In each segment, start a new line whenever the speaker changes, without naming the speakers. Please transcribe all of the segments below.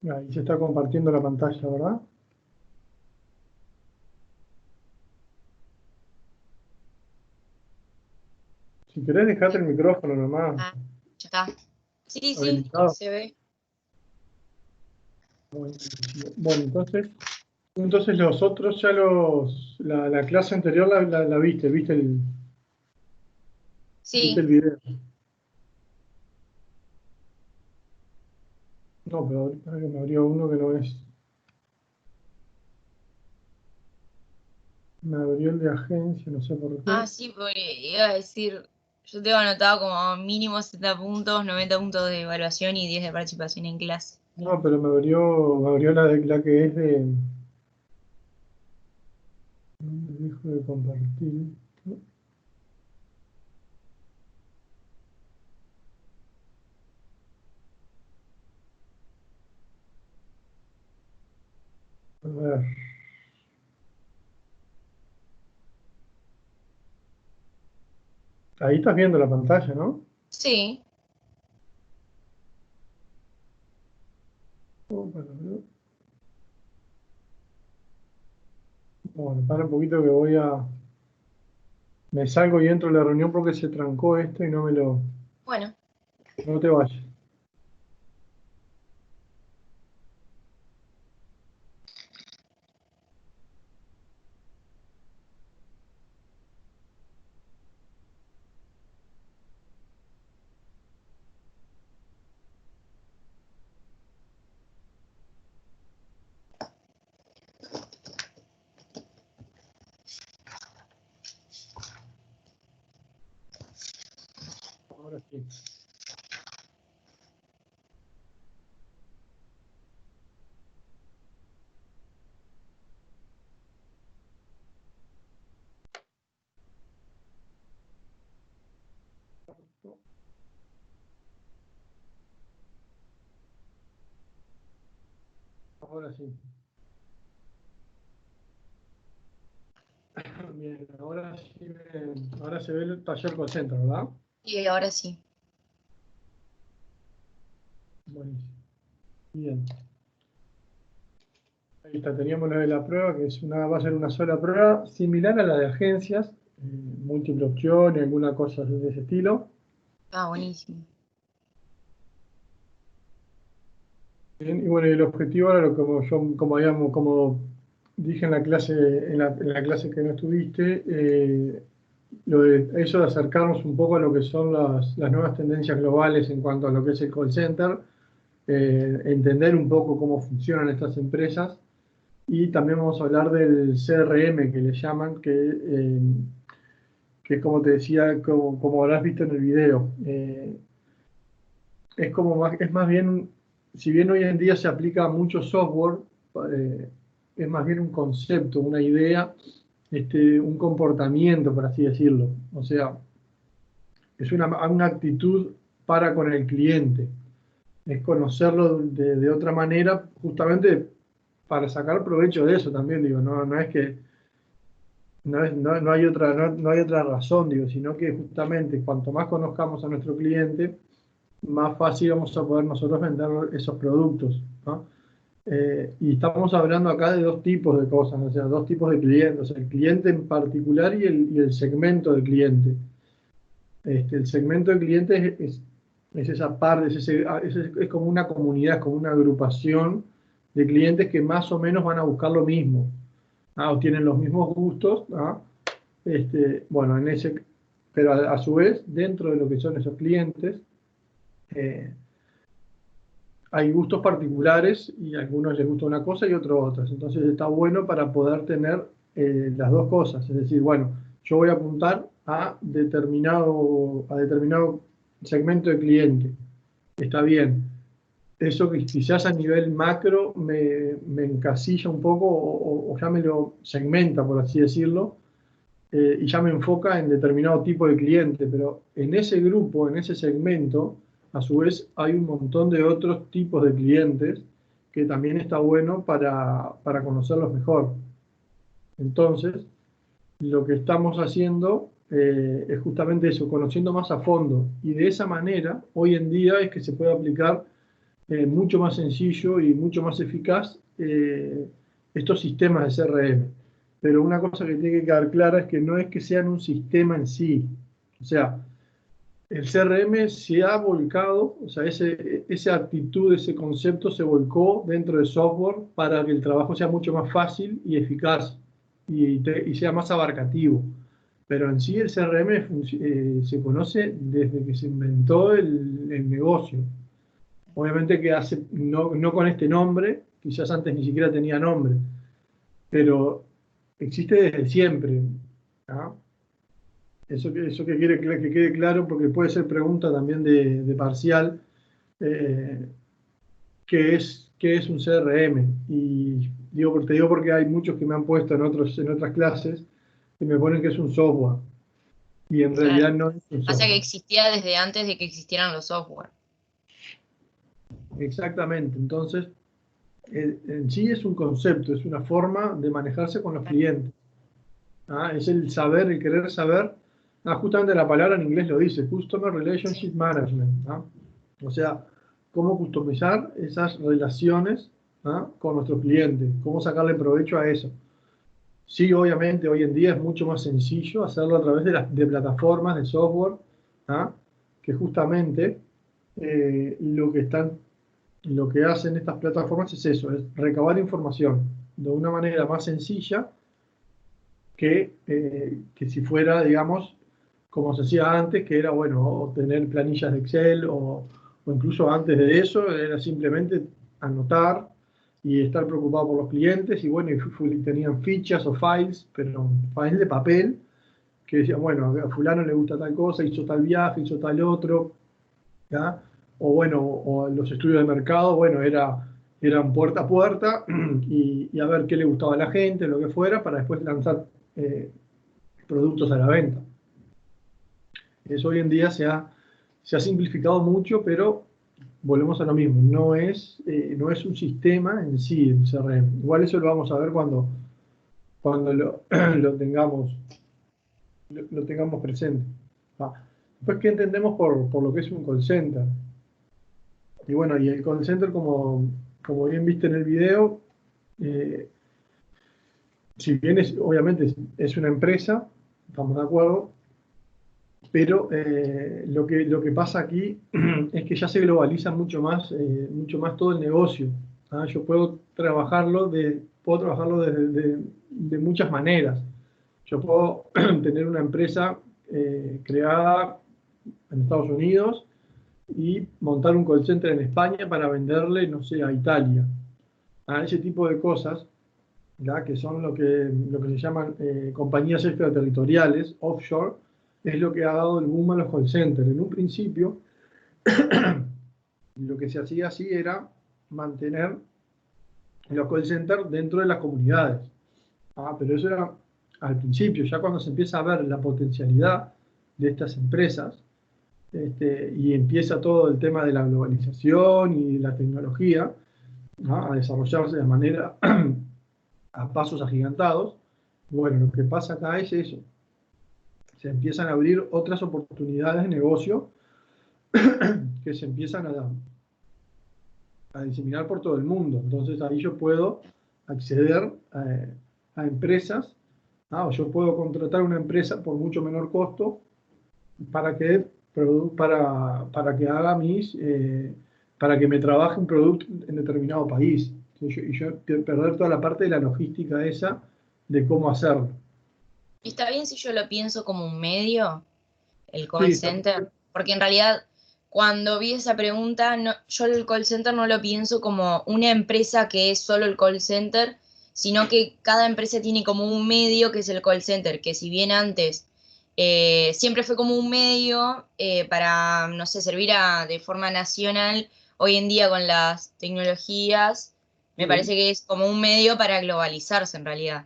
Ahí se está compartiendo la pantalla, ¿verdad? Si querés, dejate el micrófono nomás
Ah, ya está. Sí, sí,
habilitado.
se ve.
Bueno, entonces los otros ya la clase anterior la viste, viste el
Sí.
video. No, pero ahorita que me abrió uno que no es. Me abrió el de agencia, no sé por qué.
Ah, sí, porque iba a decir, yo tengo anotado como mínimo 70 puntos, 90 puntos de evaluación y 10 de participación en clase.
No, pero me abrió la que es de. No me dejo de compartir. A ver, ahí estás viendo la pantalla, ¿no?
Sí.
Bueno, para un poquito que me salgo y entro de la reunión porque se trancó esto y
Bueno.
no te vayas. Ahora sí. Ahora sí. Bien, ahora se ve el taller call center, ¿verdad?
Y ahora sí.
Buenísimo. Bien. Ahí está, teníamos la de la prueba, que va a ser una sola prueba, similar a la de agencias, múltiple opción y alguna cosa de ese estilo.
Ah, buenísimo.
Bien, y bueno, y el objetivo ahora, como dije en la clase, en la clase que no estuviste, eso de acercarnos un poco a lo que son las nuevas tendencias globales en cuanto a lo que es el call center, entender un poco cómo funcionan estas empresas y también vamos a hablar del CRM que le llaman, que es como te decía, como habrás visto en el video. Es más bien, si bien hoy en día se aplica mucho software, eh, es más bien un concepto, una idea, un comportamiento, por así decirlo. O sea, es una actitud para con el cliente. Es conocerlo de otra manera, justamente para sacar provecho de eso también, digo, no es que no hay no hay otra razón, digo, sino que justamente cuanto más conozcamos a nuestro cliente, más fácil vamos a poder nosotros vender esos productos, ¿no? Y estamos hablando acá de dos tipos de cosas, o sea, dos tipos de clientes, o sea, el cliente en particular y el segmento de cliente. El segmento de clientes es esa parte, es como una comunidad, es como una agrupación de clientes que más o menos van a buscar lo mismo, ¿ah? O tienen los mismos gustos, ¿ah? Bueno, pero a su vez, dentro de lo que son esos clientes, eh, hay gustos particulares y a algunos les gusta una cosa y a otros otras. Entonces está bueno para poder tener las dos cosas. Es decir, bueno, yo voy a apuntar a determinado segmento de cliente. Está bien. Eso que quizás a nivel macro me encasilla un poco o ya me lo segmenta, por así decirlo, y ya me enfoca en determinado tipo de cliente, pero en ese grupo, en ese segmento, a su vez hay un montón de otros tipos de clientes que también está bueno para conocerlos mejor. Entonces, lo que estamos haciendo es justamente eso, conociendo más a fondo. Y de esa manera, hoy en día es que se puede aplicar mucho más sencillo y mucho más eficaz estos sistemas de CRM. Pero una cosa que tiene que quedar clara es que no es que sean un sistema en sí. O sea, el CRM se ha volcado, o sea, esa actitud, ese concepto se volcó dentro del software para que el trabajo sea mucho más fácil y eficaz y sea más abarcativo. Pero en sí el CRM se conoce desde que se inventó el negocio. Obviamente que no con este nombre, quizás antes ni siquiera tenía nombre, pero existe desde siempre. ¿Ah? Eso que quede claro, porque puede ser pregunta también de parcial, eh, qué es un CRM? Y te digo porque hay muchos que me han puesto en otras clases y me ponen que es un software, y en
Claro.
realidad no es un
Pasa que
software.
existía desde antes de que existieran los software.
Exactamente, entonces en sí es un concepto, es una forma de manejarse con los clientes. ¿Ah? Es el saber, el querer saber. Ah, justamente la palabra en inglés lo dice, Customer
Sí,
Relationship Management. ¿Ah? O sea, cómo customizar esas relaciones, ¿ah? Con nuestros clientes, cómo sacarle provecho a eso. Sí, obviamente, hoy en día es mucho más sencillo hacerlo a través de plataformas de software, ¿ah? Que justamente lo que hacen estas plataformas es eso, es recabar información de una manera más sencilla que si fuera, digamos, como se hacía antes, que era, bueno, o tener planillas de Excel o incluso antes de eso, era simplemente anotar y estar preocupado por los clientes y bueno, tenían fichas o files, pero files de papel, que decían, bueno, a fulano le gusta tal cosa, hizo tal viaje, hizo tal otro, ¿ya? O bueno, o los estudios de mercado, bueno, eran puerta a puerta y a ver qué le gustaba a la gente, lo que fuera, para después lanzar eh, productos a la venta. Eso hoy en día se ha simplificado mucho, pero volvemos a lo mismo, no es un sistema en sí el CRM. Igual eso lo vamos a ver cuando lo lo tengamos presente. Ah, después, ¿qué entendemos por lo que es un call center? Y bueno, y el call center, como bien viste en el video, eh, si bien obviamente es una empresa, estamos de acuerdo, pero lo que pasa aquí es que ya se globaliza mucho más todo el negocio. ¿Ah? Yo puedo trabajarlo de muchas maneras. Yo puedo tener una empresa creada en Estados Unidos y montar un call center en España para venderle, no sé, a Italia. A ese tipo de cosas, ¿ya? Que son lo que se llaman compañías extraterritoriales, offshore, es lo que ha dado el boom a los call centers. En un principio, lo que se hacía así era mantener los call centers dentro de las comunidades. Ah, pero eso era al principio, ya cuando se empieza a ver la potencialidad de estas empresas, y empieza todo el tema de la globalización y la tecnología, ¿no? A desarrollarse de manera a pasos agigantados. Bueno, lo que pasa acá es eso. Se empiezan a abrir otras oportunidades de negocio que se empiezan a diseminar por todo el mundo. Entonces ahí yo puedo acceder a empresas, ¿no? O yo puedo contratar una empresa por mucho menor costo para que, para que haga para que me trabaje un producto en determinado país. Y yo perder toda la parte de la logística esa de cómo hacerlo.
¿está bien si yo lo pienso como un medio, el call
Sí, está
center? Porque en realidad, cuando vi esa pregunta, yo el call center no lo pienso como una empresa que es solo el call center, sino que cada empresa tiene como un medio que es el call center, que si bien antes siempre fue como un medio para, no sé, servir de forma nacional, hoy en día con las tecnologías, me parece
sí,
que es como un medio para globalizarse en realidad.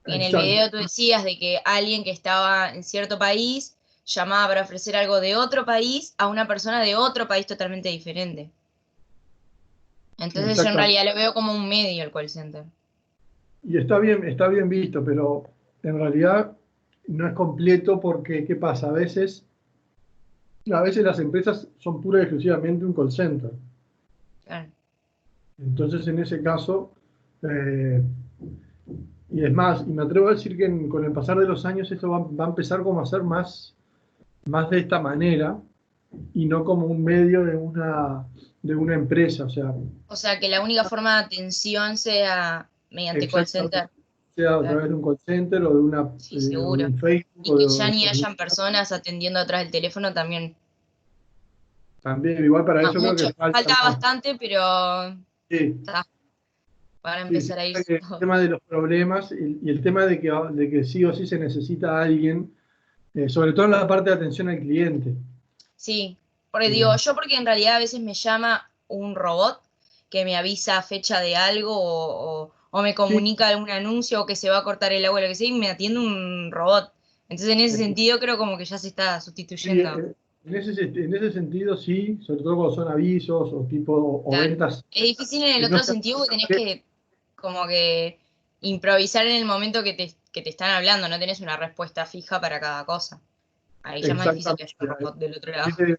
En el
exacto.
video tú decías de que alguien que estaba en cierto país llamaba para ofrecer algo de otro país a una persona de otro país totalmente diferente. Entonces yo en
Exactamente.
realidad lo veo como un medio el call center.
Y está bien visto, pero en realidad no es completo porque, ¿qué pasa? A veces A veces las empresas son pura y exclusivamente un call center.
Claro.
Entonces, en ese caso, y es más, y me atrevo a decir que con el pasar de los años esto va a empezar como a ser más de esta manera y no como un medio de una empresa.
O sea, que la única forma de atención sea mediante call
Exactamente,
center.
sea a
Claro.
través de un call center
Sí,
o de
seguro.
un Facebook
Y
o
que
de,
ya ni
o de
hayan personas atendiendo atrás del teléfono también.
también, igual para
Ah,
eso creo que
mucho.
falta
Falta
más.
bastante, pero
Sí,
está, para
sí,
empezar a ir
que el
todo.
tema de los problemas y el tema de que sí o sí se necesita a alguien, sobre todo en la parte de atención al cliente.
Sí, porque digo,
Eh,
yo porque en realidad a veces me llama un robot que me avisa fecha de algo o me
sí,
comunica algún anuncio o que se va a cortar el agua o lo que sea y me atiende un robot. Entonces en ese sentido creo como que ya se está
sí,
sustituyendo.
en ese sentido sí, sobre todo cuando son avisos o tipo o
Claro.
ventas
Es difícil en el
que no
otro
sean.
sentido porque tenés que como que improvisar en el momento que te están hablando, no tenés una respuesta fija para cada cosa. Ahí ya es más difícil que
Exactamente,
haya un robot del otro lado.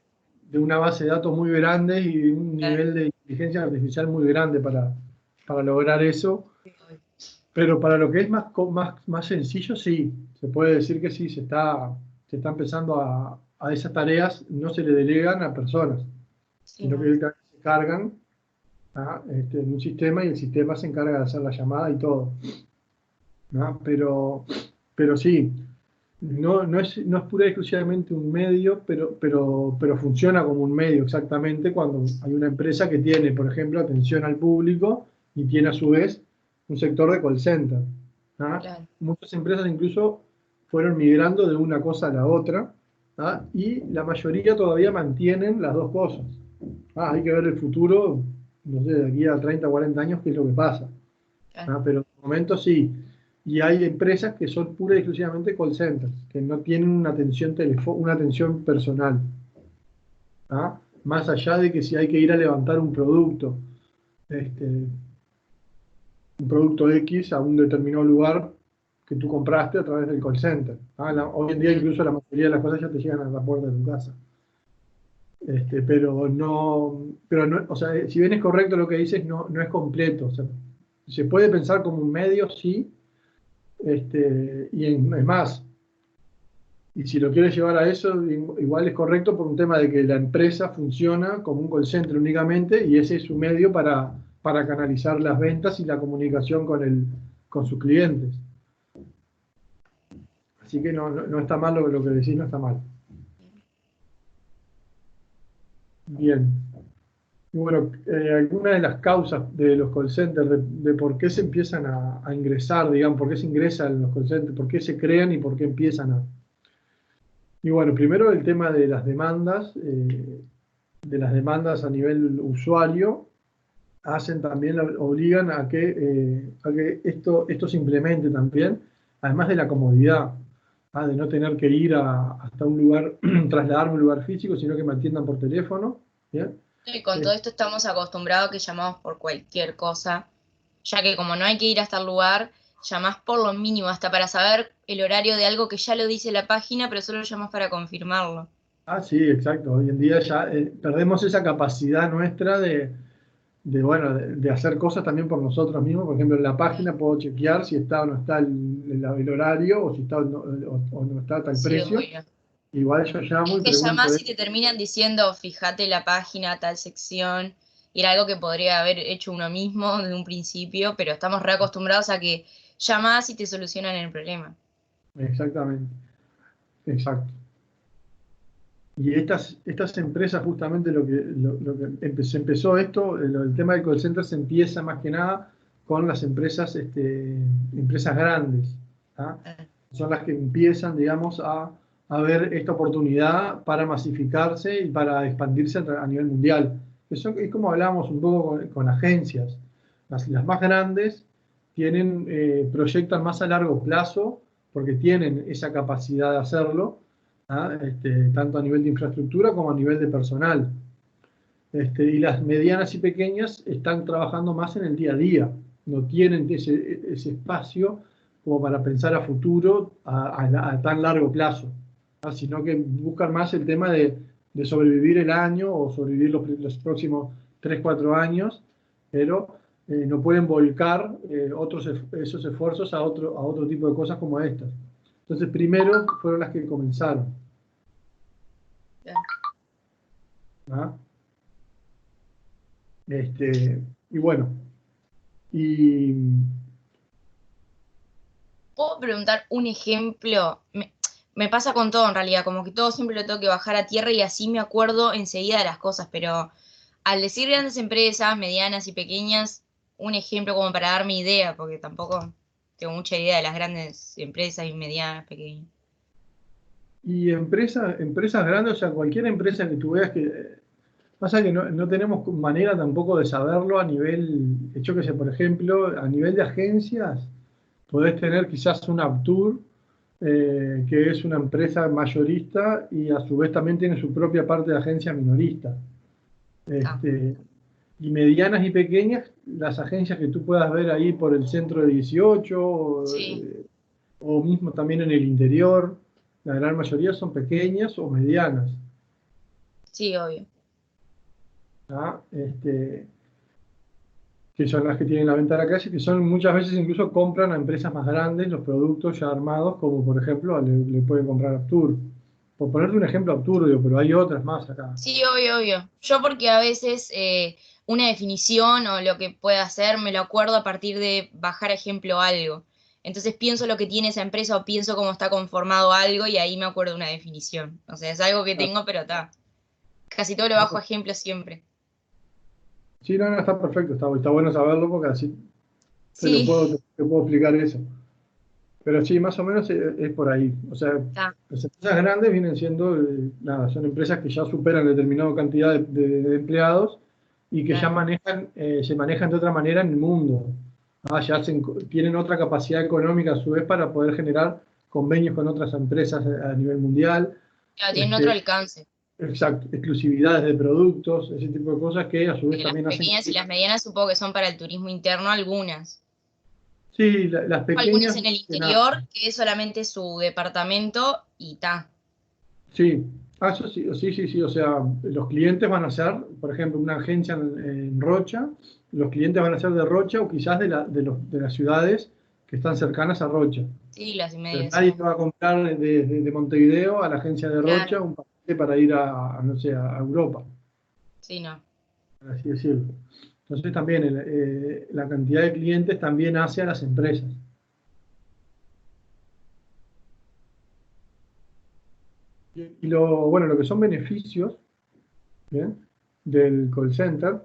de una base de datos muy grande y un
Claro.
nivel de inteligencia artificial muy grande para lograr eso. Pero para lo que es más sencillo, sí, se puede decir que sí, se está empezando a esas tareas, no se le delegan a personas,
Sí,
sino que
no.
directamente se cargan en un sistema y el sistema se encarga de hacer la llamada y todo, ¿no? Pero sí, no es pura y exclusivamente un medio, pero funciona como un medio exactamente cuando hay una empresa que tiene, por ejemplo, atención al público y tiene a su vez un sector de call center. ¿Ah?
Claro.
Muchas empresas incluso fueron migrando de una cosa a la otra, ¿ah? Y la mayoría todavía mantienen las dos cosas. Hay que ver el futuro, no sé, de aquí a 30 o 40 años, qué es lo que pasa.
Claro.
Pero de momento sí. Y hay empresas que son pura y exclusivamente call centers, que no tienen una atención personal. Más allá de que si hay que ir a levantar un producto X a un determinado lugar que tú compraste a través del call center. Hoy en día
Claro.
incluso la mayoría de las cosas ya te llegan a la puerta de tu casa. Pero no, o sea, si bien es correcto lo que dices, no es completo. O sea, se puede pensar como un medio, sí, y es más, y si lo quieres llevar a eso, igual es correcto por un tema de que la empresa funciona como un call center únicamente y ese es su medio para canalizar las ventas y la comunicación con sus clientes. Así que no está mal lo que decís, no está mal. Bien. Y bueno, algunas de las causas de los call centers, de por qué se empiezan a ingresar, digamos, por qué se ingresan en los call centers, por qué se crean y por qué empiezan a. Y bueno, primero el tema de las demandas a nivel usuario, obligan a que esto se implemente también, además de la comodidad, de no tener que ir hasta un lugar, trasladarme a un lugar físico, sino que me atiendan por teléfono. ¿Bien?
Y con todo
Eh,
esto estamos acostumbrados a que llamamos por cualquier cosa, ya que como no hay que ir hasta el lugar, llamás por lo mínimo, hasta para saber el horario de algo que ya lo dice la página, pero solo llamás para confirmarlo.
sí, exacto. Hoy en día ya perdemos esa capacidad nuestra bueno, de hacer cosas también por nosotros mismos. Por ejemplo, en la página puedo chequear si está o no está el horario o si está o no está tal
Sí,
precio.
obvio.
Igual yo llamo y
Que
pregunto.
llamás y te terminan diciendo, fíjate la página, tal sección, y era algo que podría haber hecho uno mismo desde un principio, pero estamos reacostumbrados a que llamás y te solucionan el problema.
Exactamente, exacto. Y estas empresas, justamente se empezó esto, el tema del call center se empieza más que nada con las empresas grandes. ¿Ah? Son las que empiezan, digamos, a ver esta oportunidad para masificarse y para expandirse a nivel mundial. Es como hablábamos un poco con agencias. Las más grandes proyectan más a largo plazo porque tienen esa capacidad de hacerlo, tanto a nivel de infraestructura como a nivel de personal. Y las medianas y pequeñas están trabajando más en el día a día, no tienen ese espacio como para pensar a futuro a tan largo plazo, sino que buscan más el tema de de sobrevivir el año o sobrevivir los próximos 3, 4 años, pero no pueden volcar esos esfuerzos a otro tipo de cosas como estas. Entonces, primero fueron las que comenzaron. ¿Ah? Y bueno, y
¿Puedo preguntar un ejemplo? Me pasa con todo en realidad, como que todo siempre lo tengo que bajar a tierra y así me acuerdo enseguida de las cosas, pero al decir grandes empresas, medianas y pequeñas, un ejemplo como para darme idea, porque tampoco tengo mucha idea de las grandes empresas y medianas, pequeñas.
Y empresas grandes, o sea, cualquier empresa que tú veas que... Pasa que no tenemos manera tampoco de saberlo a nivel, yo que sé, por ejemplo, a nivel de agencias, podés tener quizás un Aptur, que es una empresa mayorista y a su vez también tiene su propia parte de agencia minorista.
Ah,
Y medianas y pequeñas, las agencias que tú puedas ver ahí por el centro de 18
sí,
o mismo también en el interior, la gran mayoría son pequeñas o medianas.
sí, obvio.
¿Ah? Que son las que tienen la venta a la calle, que son muchas veces incluso compran a empresas más grandes los productos ya armados, como por ejemplo le pueden comprar a Aptur. Por ponerte un ejemplo absurdo, pero hay otras más acá.
Sí, obvio, obvio. Yo porque a veces una definición o lo que pueda hacer me lo acuerdo a partir de bajar ejemplo algo. Entonces pienso lo que tiene esa empresa o pienso cómo está conformado algo y ahí me acuerdo de una definición. O sea, es algo que
Ah,
tengo, pero está. Casi todo lo bajo a ejemplo siempre.
sí, no, está perfecto, está bueno saberlo porque así
Sí,
te puedo explicar eso. Pero sí, más o menos es por ahí. O sea,
está.
las empresas grandes vienen siendo, nada, son empresas que ya superan determinada cantidad de empleados y que ya
Claro.
se manejan de otra manera en el mundo. Ya tienen otra capacidad económica a su vez para poder generar convenios con otras empresas a nivel mundial.
Claro, tienen otro
Este,
alcance.
exacto, exclusividades de productos, ese tipo de cosas que a su vez
Las
también hacen
pequeñas y
que...
las medianas supongo que son para el turismo interno algunas.
Sí, las
Algunas
pequeñas,
en el
que nada.
interior, que es solamente su departamento y ta.
Sí, eso sí, sí, sí, sí. O sea, los clientes van a ser, por ejemplo, una agencia en Rocha, los clientes van a ser de Rocha o quizás de las ciudades que están cercanas a Rocha.
Sí, las y
Pero
medias,
nadie
sí.
te va a comprar de Montevideo a la agencia de Rocha
Claro,
un paquete para ir no sé, a Europa,
sí, no.
por así decirlo. Entonces también la cantidad de clientes también hace a las empresas. Bueno, lo que son beneficios, ¿bien? Del call center,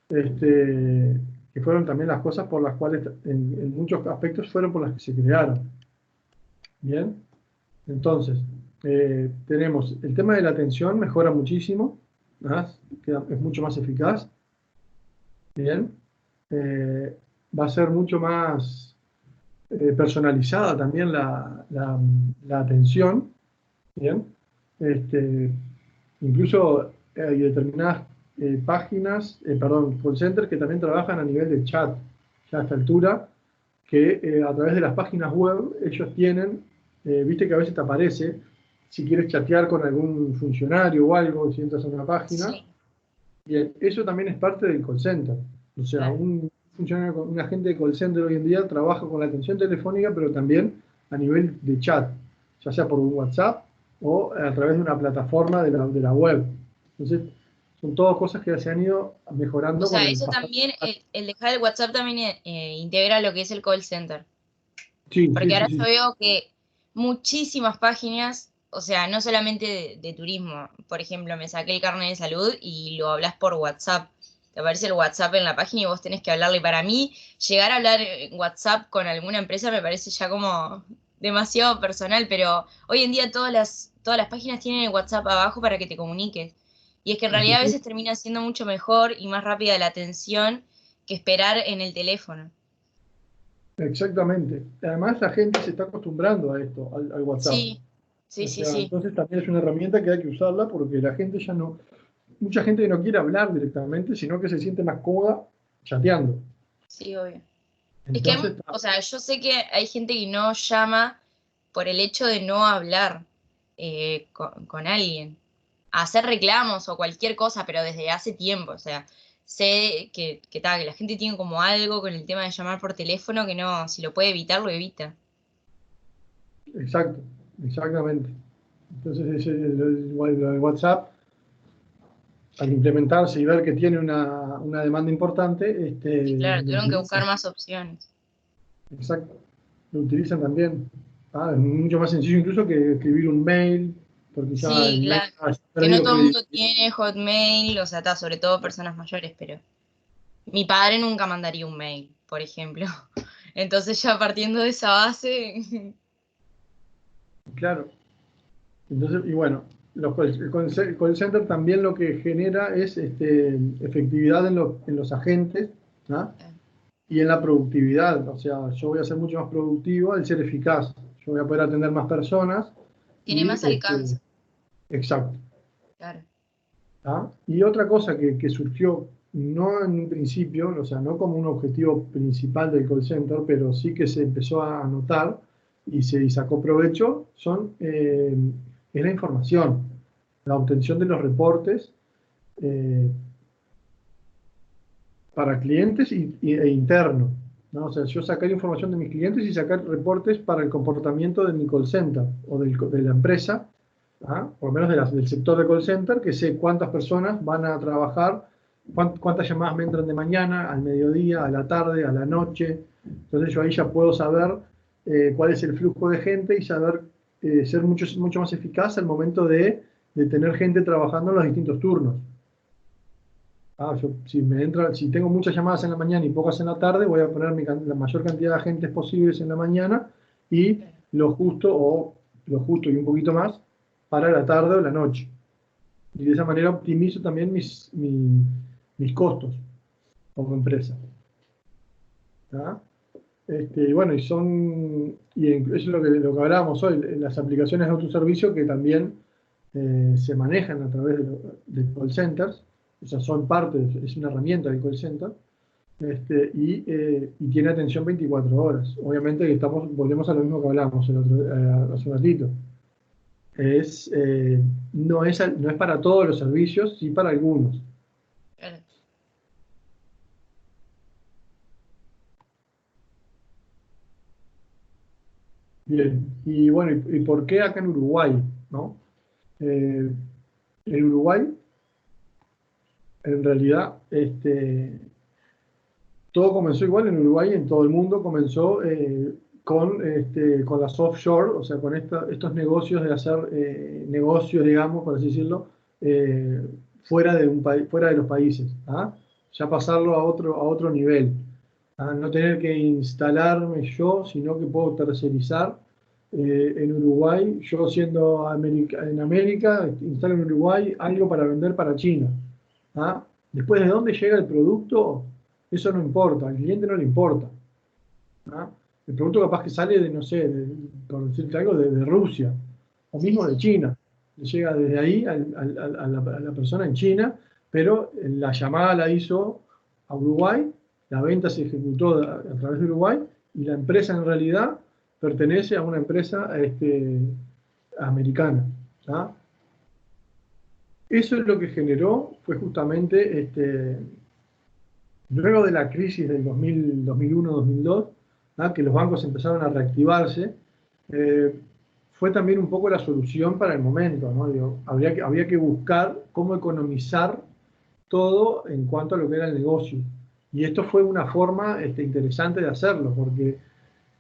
que fueron también las cosas por las cuales, en muchos aspectos, fueron por las que se crearon. Bien, entonces, tenemos el tema de la atención, mejora muchísimo, ¿verdad? Es mucho más eficaz. Bien, Eh, va a ser mucho más personalizada también la atención. Bien, este, incluso hay determinadas páginas, perdón, call centers que también trabajan a nivel de chat, ya a esta altura, que a través de las páginas web ellos tienen, viste que a veces te aparece, si quieres chatear con algún funcionario o algo, si entras a una página,
Sí,
y eso también es parte del call center. O sea,
claro.
un funcionario, un agente de call center hoy en día trabaja con la atención telefónica, pero también a nivel de chat, ya sea por un WhatsApp o a través de una plataforma de la web. Entonces, son todas cosas que se han ido
O
mejorando con
sea,
el
eso
pasar.
también, el dejar el WhatsApp también integra lo que es el call center.
Sí, sí,
Porque
sí,
ahora yo
sí.
veo que muchísimas páginas, o sea, no solamente de turismo, por ejemplo, me saqué el carnet de salud y lo hablas por WhatsApp. Te aparece el WhatsApp en la página y vos tenés que hablarle. Y para mí, llegar a hablar en WhatsApp con alguna empresa me parece ya como demasiado personal, pero hoy en día todas las páginas tienen el WhatsApp abajo para que te comuniques. Y es que en
Es que
realidad a
sí,
veces termina siendo mucho mejor y más rápida la atención que esperar en el teléfono.
exactamente. Además, la gente se está acostumbrando a esto, al WhatsApp.
Sí, sí,
O
sí,
sea,
sí.
entonces también es una herramienta que hay que usarla porque la gente ya no, mucha gente no quiere hablar directamente, sino que se siente más cómoda chateando.
Sí, obvio. Es que,
Entonces,
o sea, yo sé que hay gente que no llama por el hecho de no hablar con alguien. hacer reclamos o cualquier cosa, pero desde hace tiempo, o sea, sé que la gente tiene como algo con el tema de llamar por teléfono que no, si lo puede evitar, lo evita.
Exacto, exactamente. Entonces, lo de WhatsApp, al implementarse y ver que tiene una demanda importante,
Y claro,
lo
tuvieron que buscar
utilizan.
más opciones.
Exacto, lo utilizan también. Es mucho más sencillo incluso que escribir un mail, porque ya
Sí,
el mail
claro.
ha
Que no
perdido
todo el mundo
credibilidad.
tiene Hotmail, o sea, está sobre todo personas mayores, pero mi padre nunca mandaría un mail, por ejemplo. Entonces ya partiendo de esa base,
Claro. Entonces, y bueno, el call center también lo que genera es efectividad en los agentes, ¿ah? Y en la productividad. O sea, yo voy a ser mucho más productivo al ser eficaz. Yo voy a poder atender más personas
tiene más
y,
alcance,
exacto.
claro.
¿Ah? Y otra cosa que surgió, no en un principio, o sea, no como un objetivo principal del call center, pero sí que se empezó a notar y sacó provecho, es la información, la obtención de los reportes eh, para clientes e internos, ¿no? O sea, yo sacar información de mis clientes y sacar reportes para el comportamiento de mi call center o de la empresa, ¿ah? Por lo menos del sector de call center, que sé cuántas personas van a trabajar, cuántas llamadas me entran de mañana, al mediodía, a la tarde, a la noche. Entonces yo ahí ya puedo saber cuál es el flujo de gente y saber ser mucho más eficaz al momento de tener gente trabajando en los distintos turnos. Si tengo muchas llamadas en la mañana y pocas en la tarde, voy a poner la mayor cantidad de agentes posibles en la mañana y
Claro.
lo justo y un poquito más para la tarde o la noche. Y de esa manera optimizo también mis costos como empresa. ¿Tá? Y bueno, eso es lo que hablábamos hoy, las aplicaciones de autoservicio que también se manejan a través de call centers, o sea, son parte, es una herramienta del call center, y tiene atención 24 horas. Obviamente que volvemos a lo mismo que hablamos hace un ratito. No es para todos los servicios, sí para algunos.
Claro.
Bien, y bueno, ¿y por qué acá en Uruguay? ¿No? Eh, en Uruguay, en realidad, todo comenzó igual en Uruguay, en todo el mundo comenzó con las offshore, o sea, con estos negocios de hacer negocios, digamos, por así decirlo, eh, fuera de los países, ¿ah? Ya pasarlo a otro nivel, ¿ah? No tener que instalarme yo, sino que puedo tercerizar en Uruguay, yo siendo en América, instalo en Uruguay algo para vender para China, ¿ah? Después de dónde llega el producto, eso no importa, al cliente no le importa, ¿ah? El producto capaz que sale de, no sé, por decirte algo, de Rusia o
Sí,
mismo de
sí.
China. Le llega desde ahí a la persona en China, pero la llamada la hizo a Uruguay, la venta se ejecutó a través de Uruguay y la empresa en realidad pertenece a una empresa americana. ¿Ah? Eso es lo que generó, fue justamente luego de la crisis del 2001-2002, ¿ah? Que los bancos empezaron a reactivarse, eh, fue también un poco la solución para el momento, ¿no? Digo, había que buscar cómo economizar todo en cuanto a lo que era el negocio. Y esto fue una forma interesante de hacerlo, porque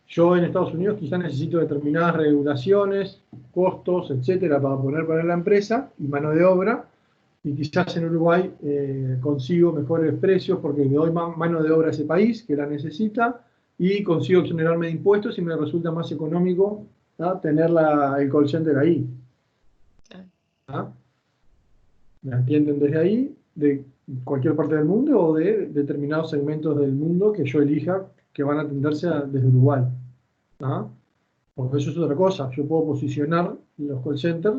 yo en Estados Unidos quizás necesito determinadas regulaciones, costos, etcétera, para poner la empresa y mano de obra, y quizás en Uruguay consigo mejores precios porque le doy mano de obra a ese país que la necesita y consigo exonerarme de impuestos y me resulta más económico, ¿ah? Tener el call center ahí.
Claro.
¿Ah? Me atienden desde ahí, de cualquier parte del mundo o de determinados segmentos del mundo que yo elija que van a atenderse desde Uruguay. ¿Ah? Porque eso es otra cosa. Yo puedo posicionar los call centers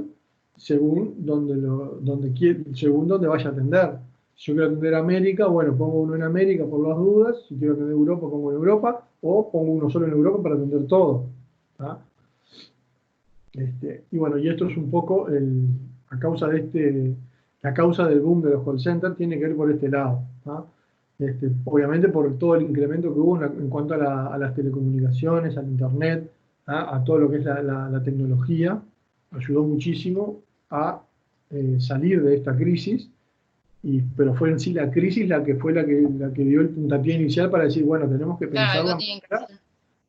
según donde vaya a atender. Si yo quiero atender América, bueno, pongo uno en América por las dudas. Si quiero atender Europa, pongo en Europa. O pongo uno solo en Europa para atender todo. ¿Ah? Y bueno, y esto es un poco a causa de la causa del boom de los call centers tiene que ver por este lado. ¿Ah? Obviamente por todo el incremento que hubo en cuanto a las telecomunicaciones, al internet, ¿ah? A todo lo que es la tecnología, ayudó muchísimo a salir de esta crisis, pero fue en sí la crisis la que fue la que dio el puntapié inicial para decir, bueno, tenemos que
Claro,
pensar
algo
la
tienen que
manera
hacer.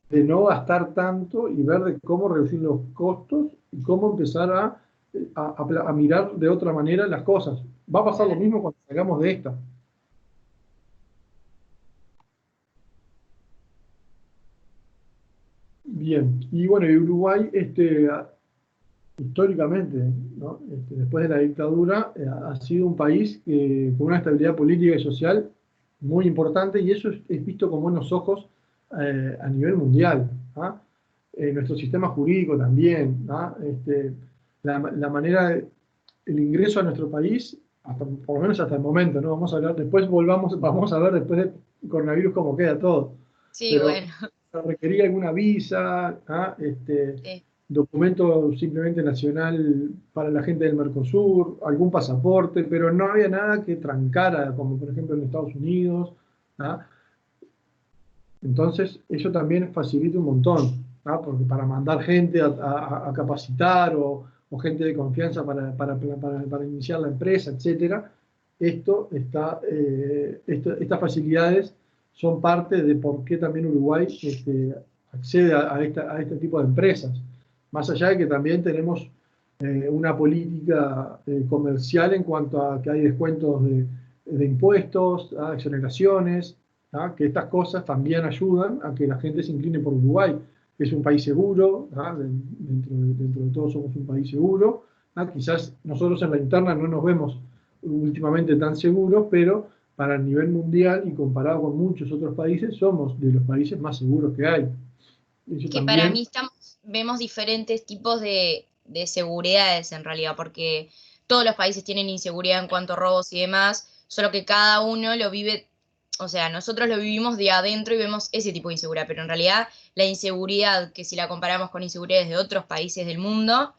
de no gastar tanto y ver de cómo reducir los costos y cómo empezar a mirar de otra manera las cosas. Va a pasar lo mismo cuando salgamos de esta. Bien, y bueno, y Uruguay, históricamente, ¿no? Después de la dictadura, ha sido un país con una estabilidad política y social muy importante, y eso es visto con buenos ojos a nivel mundial. ¿Ah? Nuestro sistema jurídico también, ¿ah? La manera, el ingreso a nuestro país, por lo menos hasta el momento, ¿no? Vamos a hablar, después vamos a ver después del coronavirus cómo queda todo,
Sí,
pero
bueno,
requería alguna visa, ¿ah?
sí.
Documento simplemente nacional para la gente del Mercosur, algún pasaporte, pero no había nada que trancara, como por ejemplo en Estados Unidos. ¿Ah? Entonces, eso también facilita un montón, ¿ah? Porque para mandar gente a capacitar o gente de confianza para iniciar la empresa, etcétera, estas facilidades son parte de por qué también Uruguay accede a este tipo de empresas. Más allá de que también tenemos una política comercial en cuanto a que hay descuentos de impuestos, exoneraciones, ¿ah? Que estas cosas también ayudan a que la gente se incline por Uruguay, que es un país seguro, ¿ah? Dentro de todo somos un país seguro. ¿Ah? Quizás nosotros en la interna no nos vemos últimamente tan seguros, pero para el nivel mundial y comparado con muchos otros países, somos de los países más seguros que hay. Eso
Que para mí
también,
vemos diferentes tipos de seguridades en realidad, porque todos los países tienen inseguridad en cuanto a robos y demás, solo que cada uno lo vive, o sea, nosotros lo vivimos de adentro y vemos ese tipo de inseguridad, pero en realidad la inseguridad, que si la comparamos con inseguridades de otros países del mundo,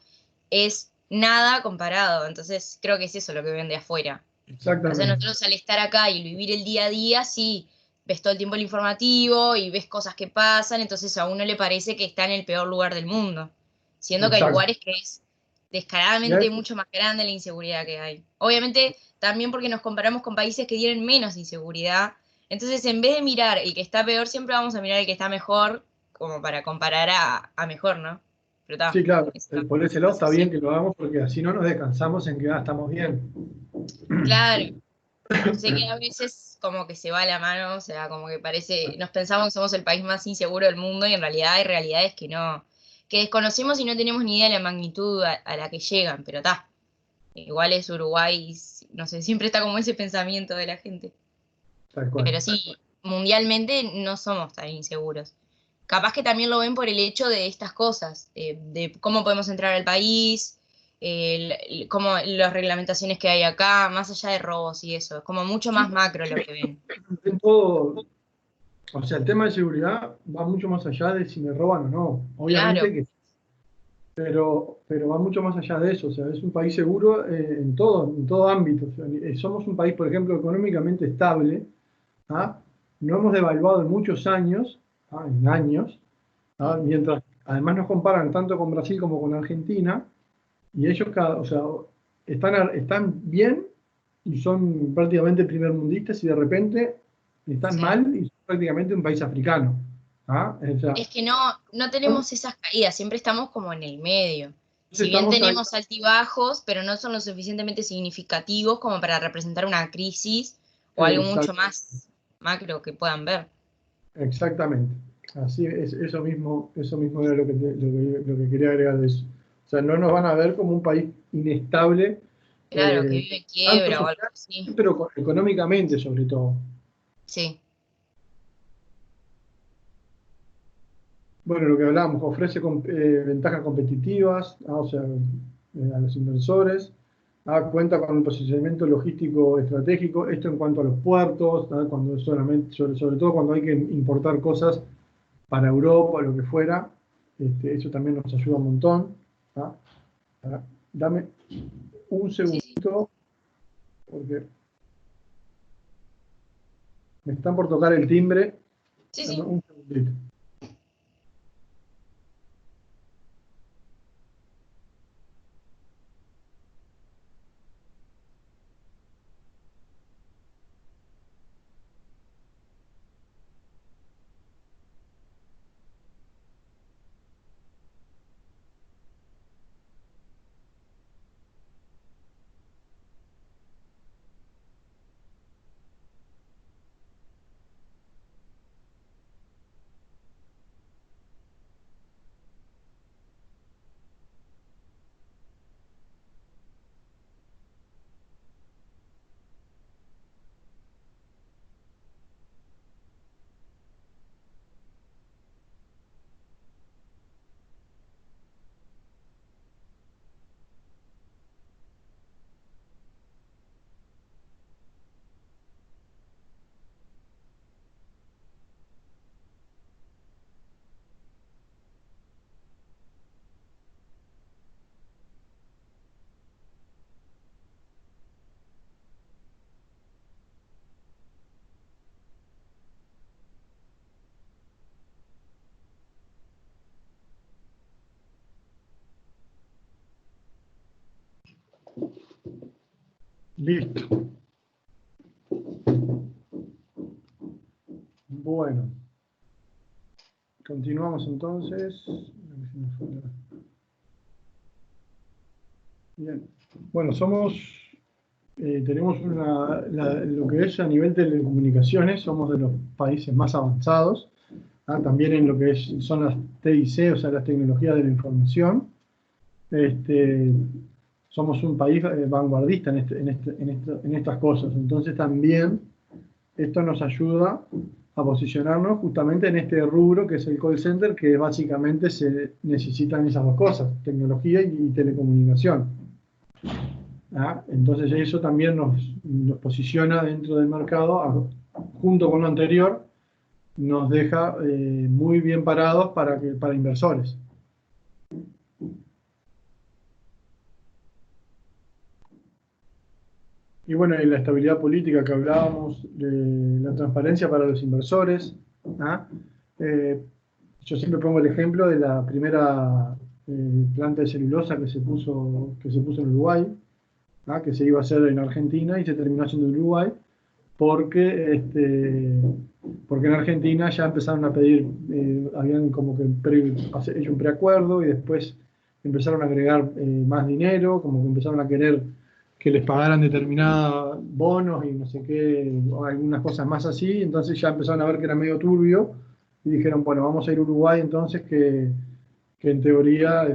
es nada comparado. Entonces creo que es eso lo que ven de afuera. O sea,
exactamente.
nosotros al estar acá y vivir el día a día, sí, ves todo el tiempo el informativo y ves cosas que pasan, entonces a uno le parece que está en el peor lugar del mundo, siendo que hay
Exacto.
lugares que es
Y hay-
descaradamente mucho más grande la inseguridad que hay. Obviamente, también porque nos comparamos con países que tienen menos inseguridad, entonces en vez de mirar el que está peor, siempre vamos a mirar el que está mejor, como para comparar a mejor, ¿no? Pero está,
Sí, claro,
es
por ese
la
lado está bien
sociedad.
que lo hagamos porque así no nos descansamos en que estamos bien.
Claro. Sé que a veces como que se va la mano, o sea, como que parece, nos pensamos que somos el país más inseguro del mundo y en realidad hay realidades que no, que desconocemos y no tenemos ni idea de la magnitud a la que llegan, pero está, igual es Uruguay, no sé, siempre está como ese pensamiento de la gente.
Tal cual.
Pero sí, mundialmente no somos tan inseguros. Capaz que también lo ven por el hecho de estas cosas, de cómo podemos entrar al país, cómo las reglamentaciones que hay acá, más allá de robos y eso, es como mucho
Sí,
más macro lo que ven.
en todo, o sea, el tema de seguridad va mucho más allá de si me roban o no.
Claro,
Obviamente que, pero va mucho más allá de eso. O sea, es un país seguro en todo ámbito. O sea, somos un país, por ejemplo, económicamente estable. ¿Ah? No hemos devaluado en muchos años, ¿ah? En años, ¿ah? Mientras además nos comparan tanto con Brasil como con Argentina, y ellos, o sea, están bien y son prácticamente primermundistas y de repente están
sí.
mal y son prácticamente un país africano. ¿Ah? O sea,
Es que no tenemos esas caídas, siempre estamos como en el medio.
entonces
Si bien
estamos ahí.
tenemos altibajos, pero no son lo suficientemente significativos como para representar una crisis o algo mucho
Exact-
más macro que puedan ver.
exactamente. Así es, eso mismo era lo que quería agregar de eso. O sea, no nos van a ver como un país inestable,
Claro, que
eh,
vive en
tanto
quiebra o algo
social,
así.
pero económicamente sobre todo.
Sí,
Bueno, lo que hablábamos, ofrece ventajas competitivas, o sea, a los inversores, cuenta con un posicionamiento logístico estratégico, esto en cuanto a los puertos, cuando sobre todo cuando hay que importar cosas para Europa o lo que fuera, eso también nos ayuda un montón. ¿Ah? Ah, Dame. un
Sí, sí.
segundito, porque me están por tocar el timbre.
Sí,
Dame
sí.
un segundito. Listo. Bueno, continuamos entonces. Bien. Bueno, tenemos lo que es a nivel de telecomunicaciones, somos de los países más avanzados, también en lo que son las TIC, o sea, las tecnologías de la información. Este, somos un país vanguardista en estas cosas. Entonces también esto nos ayuda a posicionarnos justamente en este rubro que es el call center, que básicamente se necesitan esas dos cosas, tecnología y telecomunicación. Entonces eso también nos posiciona dentro del mercado, junto con lo anterior, nos deja muy bien parados para inversores. Y bueno, y la estabilidad política que hablábamos, de la transparencia para los inversores. ¿Ah? Eh, yo siempre pongo el ejemplo de la primera planta de celulosa que se puso en Uruguay, que se iba a hacer en Argentina y se terminó haciendo en Uruguay, porque en Argentina ya empezaron a pedir, habían como que hecho un preacuerdo y después empezaron a agregar más dinero, como que empezaron a querer que les pagaran determinados bonos y no sé qué, o algunas cosas más así, entonces ya empezaron a ver que era medio turbio y dijeron, bueno, vamos a ir a Uruguay entonces, que en teoría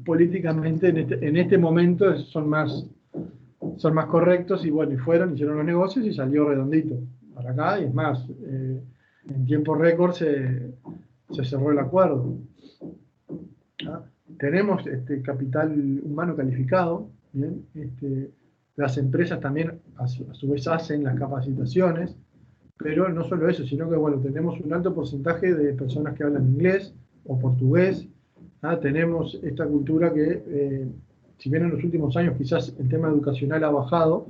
políticamente en este momento son más correctos, y bueno, y fueron, hicieron los negocios y salió redondito para acá, y es más, en tiempo récord se cerró el acuerdo. ¿Ah? Tenemos capital humano calificado, ¿bien? Las empresas también a su vez hacen las capacitaciones, pero no solo eso, sino que bueno, tenemos un alto porcentaje de personas que hablan inglés o portugués. Tenemos esta cultura que, si bien en los últimos años quizás el tema educacional ha bajado,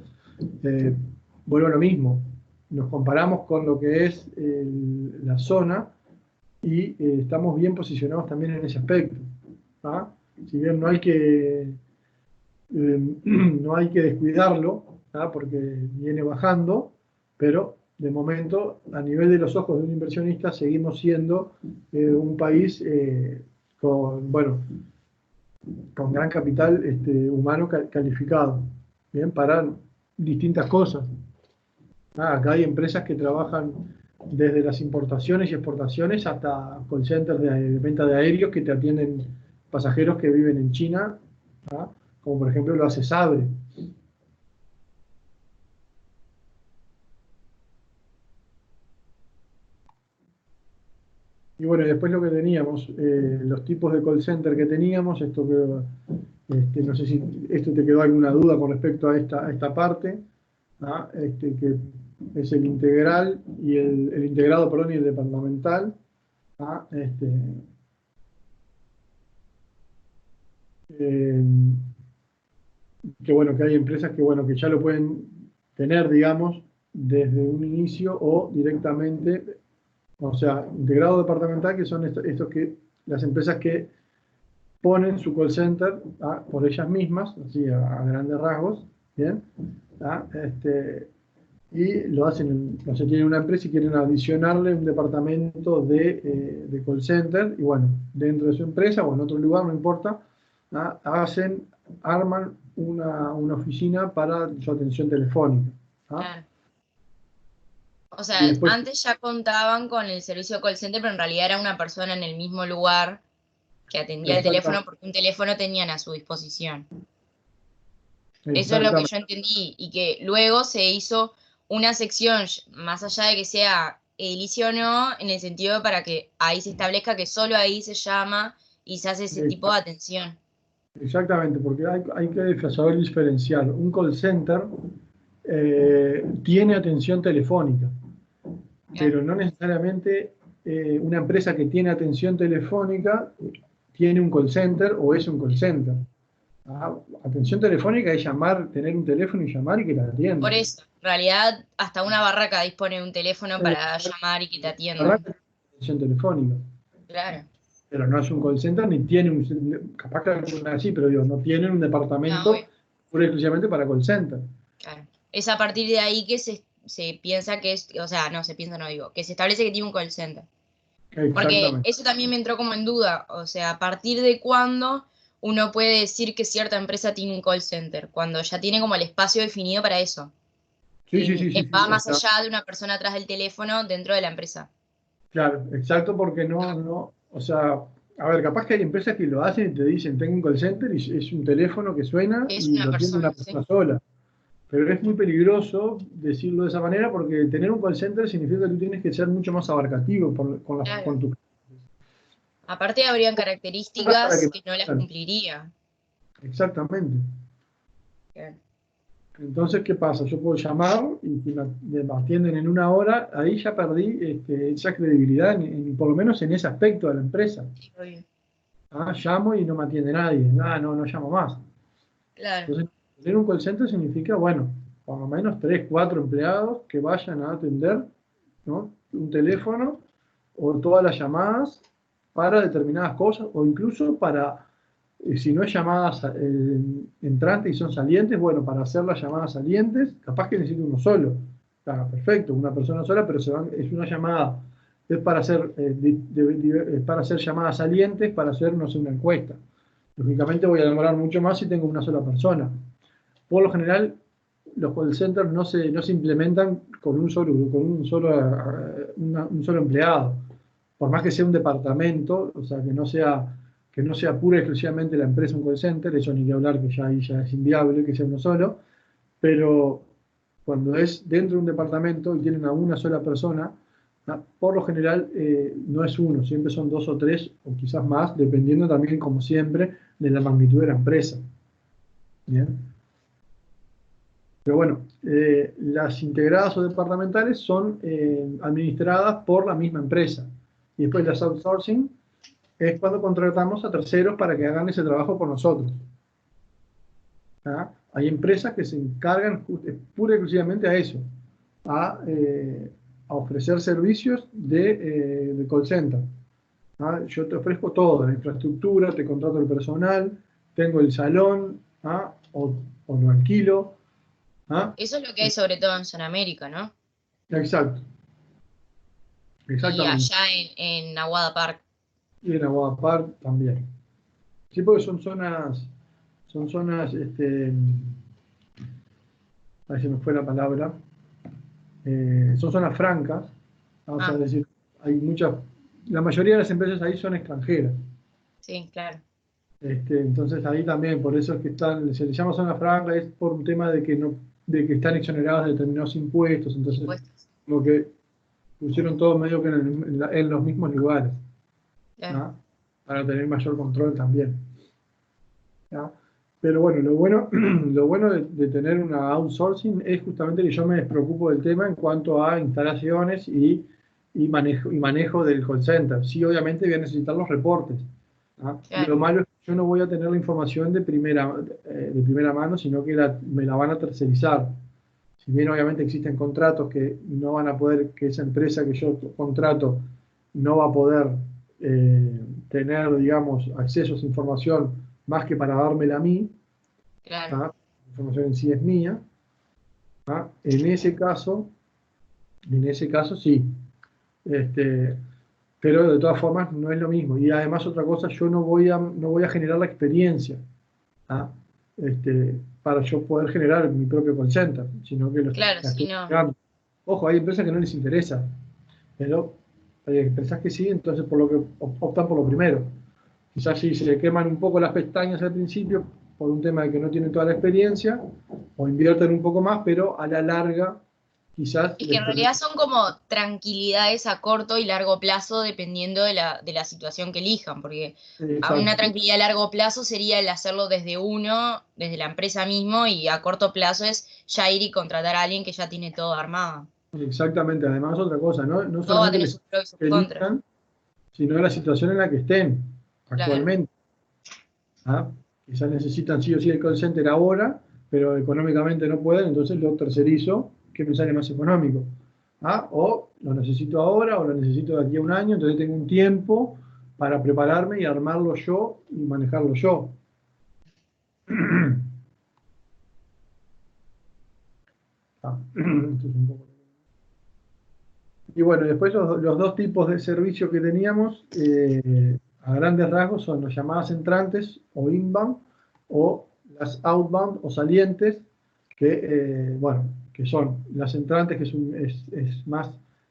eh, vuelvo a lo mismo. Nos comparamos con lo que es la zona y estamos bien posicionados también en ese aspecto. Si bien no hay que descuidarlo, porque viene bajando, pero de momento, a nivel de los ojos de un inversionista, seguimos siendo un país bueno, con gran capital humano calificado, ¿bien? Para distintas cosas. Acá hay empresas que trabajan desde las importaciones y exportaciones hasta call centers de venta de aéreos que te atienden pasajeros que viven en China, como por ejemplo lo hace Sabre. Y bueno, después lo que teníamos, los tipos de call center que teníamos, no sé si esto te quedó alguna duda con respecto a esta parte, que es el integral y el integrado, perdón, y el departamental. ¿Ah? Eh, que bueno, que hay empresas que bueno, que ya lo pueden tener, digamos, desde un inicio o directamente, o sea, integrado departamental, que son estos que, las empresas que ponen su call center por ellas mismas, así a grandes rasgos, ¿bien? Y lo hacen, o sea, tienen una empresa y quieren adicionarle un departamento de call center, y bueno, dentro de su empresa o en otro lugar, no importa, arman una oficina para su atención telefónica.
Claro. O
Y
sea,
después,
antes ya contaban con el servicio de call center, pero en realidad era una persona en el mismo lugar que atendía el teléfono
exactamente,
porque un teléfono tenían a su disposición. Eso es lo que
exactamente,
yo entendí y que luego se hizo una sección, más allá de que sea edilicio o no, en el sentido para que ahí se establezca que solo ahí se llama y se hace ese tipo de atención.
exactamente, porque hay que saber diferenciar. Un call center tiene atención telefónica,
Claro.
pero no necesariamente una empresa que tiene atención telefónica tiene un call center o es un call center. Atención telefónica es llamar, tener un teléfono y llamar y que te
Por
atiendan.
eso, en realidad, hasta una barraca dispone de un teléfono
Eh,
para llamar y que te
verdad
atiendan.
que tiene atención telefónica,
Claro.
pero no es un call center ni tiene capaz que alguna así, pero digo, no tienen un
No, obvio.
departamento pura y exclusivamente para call center.
Claro. Es a partir de ahí que se piensa que es, o sea, no se piensa, no digo, que se establece que tiene un call center. Porque
Exactamente.
eso también me entró como en duda, o sea, a partir de cuándo uno puede decir que cierta empresa tiene un call center, cuando ya tiene como el espacio definido para eso,
Sí, sí, sí, sí, sí.
va
O
más
sea,
allá de una persona atrás del teléfono dentro de la empresa.
claro, exacto, porque o sea, a ver, capaz que hay empresas que lo hacen y te dicen, tengo un call center y es un teléfono que suena
Es
y
una
lo atiende
persona,
una
sí.
persona sola. Pero es muy peligroso decirlo de esa manera porque tener un call center significa que tú tienes que ser mucho más abarcativo
Claro.
con tu
Aparte habrían
para
características
que...
que no las cumpliría.
Exactamente.
Claro.
Entonces, ¿qué pasa? Yo puedo llamar y si me atienden en una hora, ahí ya perdí esa credibilidad, por lo menos en ese aspecto de la empresa.
Sí, obvio.
Llamo y no me atiende nadie. No llamo más.
Claro.
Entonces, tener un call center significa, bueno, por lo menos 3 4 empleados que vayan a atender, ¿no?, un teléfono o todas las llamadas para determinadas cosas o incluso para, si no es llamadas entrantes y son salientes, bueno, para hacer las llamadas salientes, capaz que necesito uno solo. Está perfecto, una persona sola, pero es una llamada, es para hacer, para hacer llamadas salientes, para hacer, no sé, una encuesta. Lógicamente voy a demorar mucho más si tengo una sola persona. Por lo general, los call centers no se implementan un solo empleado. Por más que sea un departamento, o sea, que no sea pura y exclusivamente la empresa un call center, eso ni que hablar, que ya ahí ya es inviable que sea uno solo, pero cuando es dentro de un departamento y tienen a una sola persona, por lo general no es uno, siempre son 2 o 3 o quizás más, dependiendo también, como siempre, de la magnitud de la empresa. Bien. Pero bueno, las integradas o departamentales son administradas por la misma empresa. Y después las outsourcing es cuando contratamos a terceros para que hagan ese trabajo por nosotros. Hay empresas que se encargan pura y exclusivamente a eso, a ofrecer servicios de call center. Yo te ofrezco todo, la infraestructura, te contrato el personal, tengo el salón, o lo alquilo.
Eso es lo que hay sobre todo en Sudamérica, ¿no?
Exacto,
Y
exactamente.
allá en Aguada Park.
Y en Aguada Park también. Sí, porque son zonas, a ver si me fue la palabra, son zonas francas, vamos a
Ah,
decir, la mayoría de las empresas ahí son extranjeras.
sí, claro.
Entonces ahí también, por eso es que se les llama zona franca, es por un tema de que están exoneradas de determinados impuestos, entonces
Impuestos.
como que pusieron todo medio que en los mismos lugares,
Claro.
¿no?, para tener mayor control también. ¿Ya? Pero bueno, lo bueno de tener una outsourcing es justamente que yo me despreocupo del tema en cuanto a instalaciones y manejo del call center. Sí, obviamente voy a necesitar los reportes. ¿Ah?
Claro.
Lo malo es yo no voy a tener la información de primera mano, sino que me la van a tercerizar. Si bien obviamente existen contratos que no van a poder, que esa empresa que yo contrato no va a poder tener, digamos, acceso a esa información más que para dármela a mí,
Claro.
¿tá? La información en sí es mía. ¿Tá? En ese caso sí. Pero de todas formas no es lo mismo. Y además otra cosa, yo no voy a generar la experiencia, ¿ah? Para yo poder generar mi propio call center, sino que
Claro,
la
sí,
estoy
no.
generando. Ojo, hay empresas que no les interesa, pero hay empresas que sí, entonces por lo que optan por lo primero. Quizás sí se le queman un poco las pestañas al principio por un tema de que no tienen toda la experiencia, o invierten un poco más, pero a la larga quizás
Es que en realidad son como tranquilidades a corto y largo plazo dependiendo de la situación que elijan, porque a una
exacto.
tranquilidad a largo plazo sería el hacerlo desde uno, desde la empresa mismo, y a corto plazo es ya ir y contratar a alguien que ya tiene todo armado.
Exactamente, además otra cosa, no
Todo va a
solamente
tener
les
sus pros y sus contras.
elijan, sino la situación en la que estén
Claro.
actualmente. ¿Ah? Quizás necesitan sí o sí el call center ahora, pero económicamente no pueden, entonces lo tercerizo, que me sale más económico. ¿Ah? O lo necesito ahora o lo necesito de aquí a un año, entonces tengo un tiempo para prepararme y armarlo yo y manejarlo yo. Ah, esto es un poco... Y bueno, después los dos tipos de servicio que teníamos, a grandes rasgos, son las llamadas entrantes o inbound, o las outbound o salientes, bueno, que son las entrantes, que es más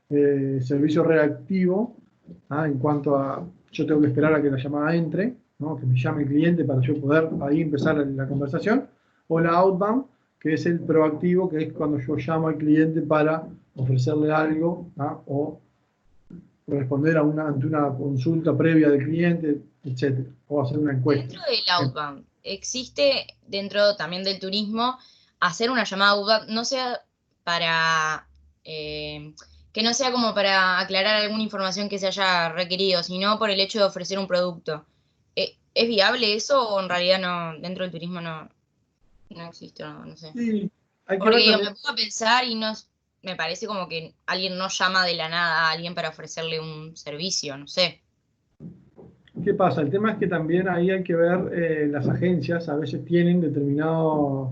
servicio reactivo, ¿ah? En cuanto a, yo tengo que esperar a que la llamada entre, ¿no? Que me llame el cliente para yo poder ahí empezar la conversación, o la outbound, que es el proactivo, que es cuando yo llamo al cliente para ofrecerle algo, ¿ah? O responder ante una consulta previa del cliente, etcétera, o hacer una encuesta.
Dentro del outbound, ¿existe dentro también del turismo hacer una llamada outbound, no sea para, que no sea como para aclarar alguna información que se haya requerido, sino por el hecho de ofrecer un producto? ¿Es viable eso o en realidad no, dentro del turismo no existe, no sé?
Sí, hay que
Porque
ver
digo,
también
me pongo a pensar y no, me parece como que alguien no llama de la nada a alguien para ofrecerle un servicio, no sé.
qué pasa. El tema es que también ahí hay que ver, las agencias a veces tienen determinado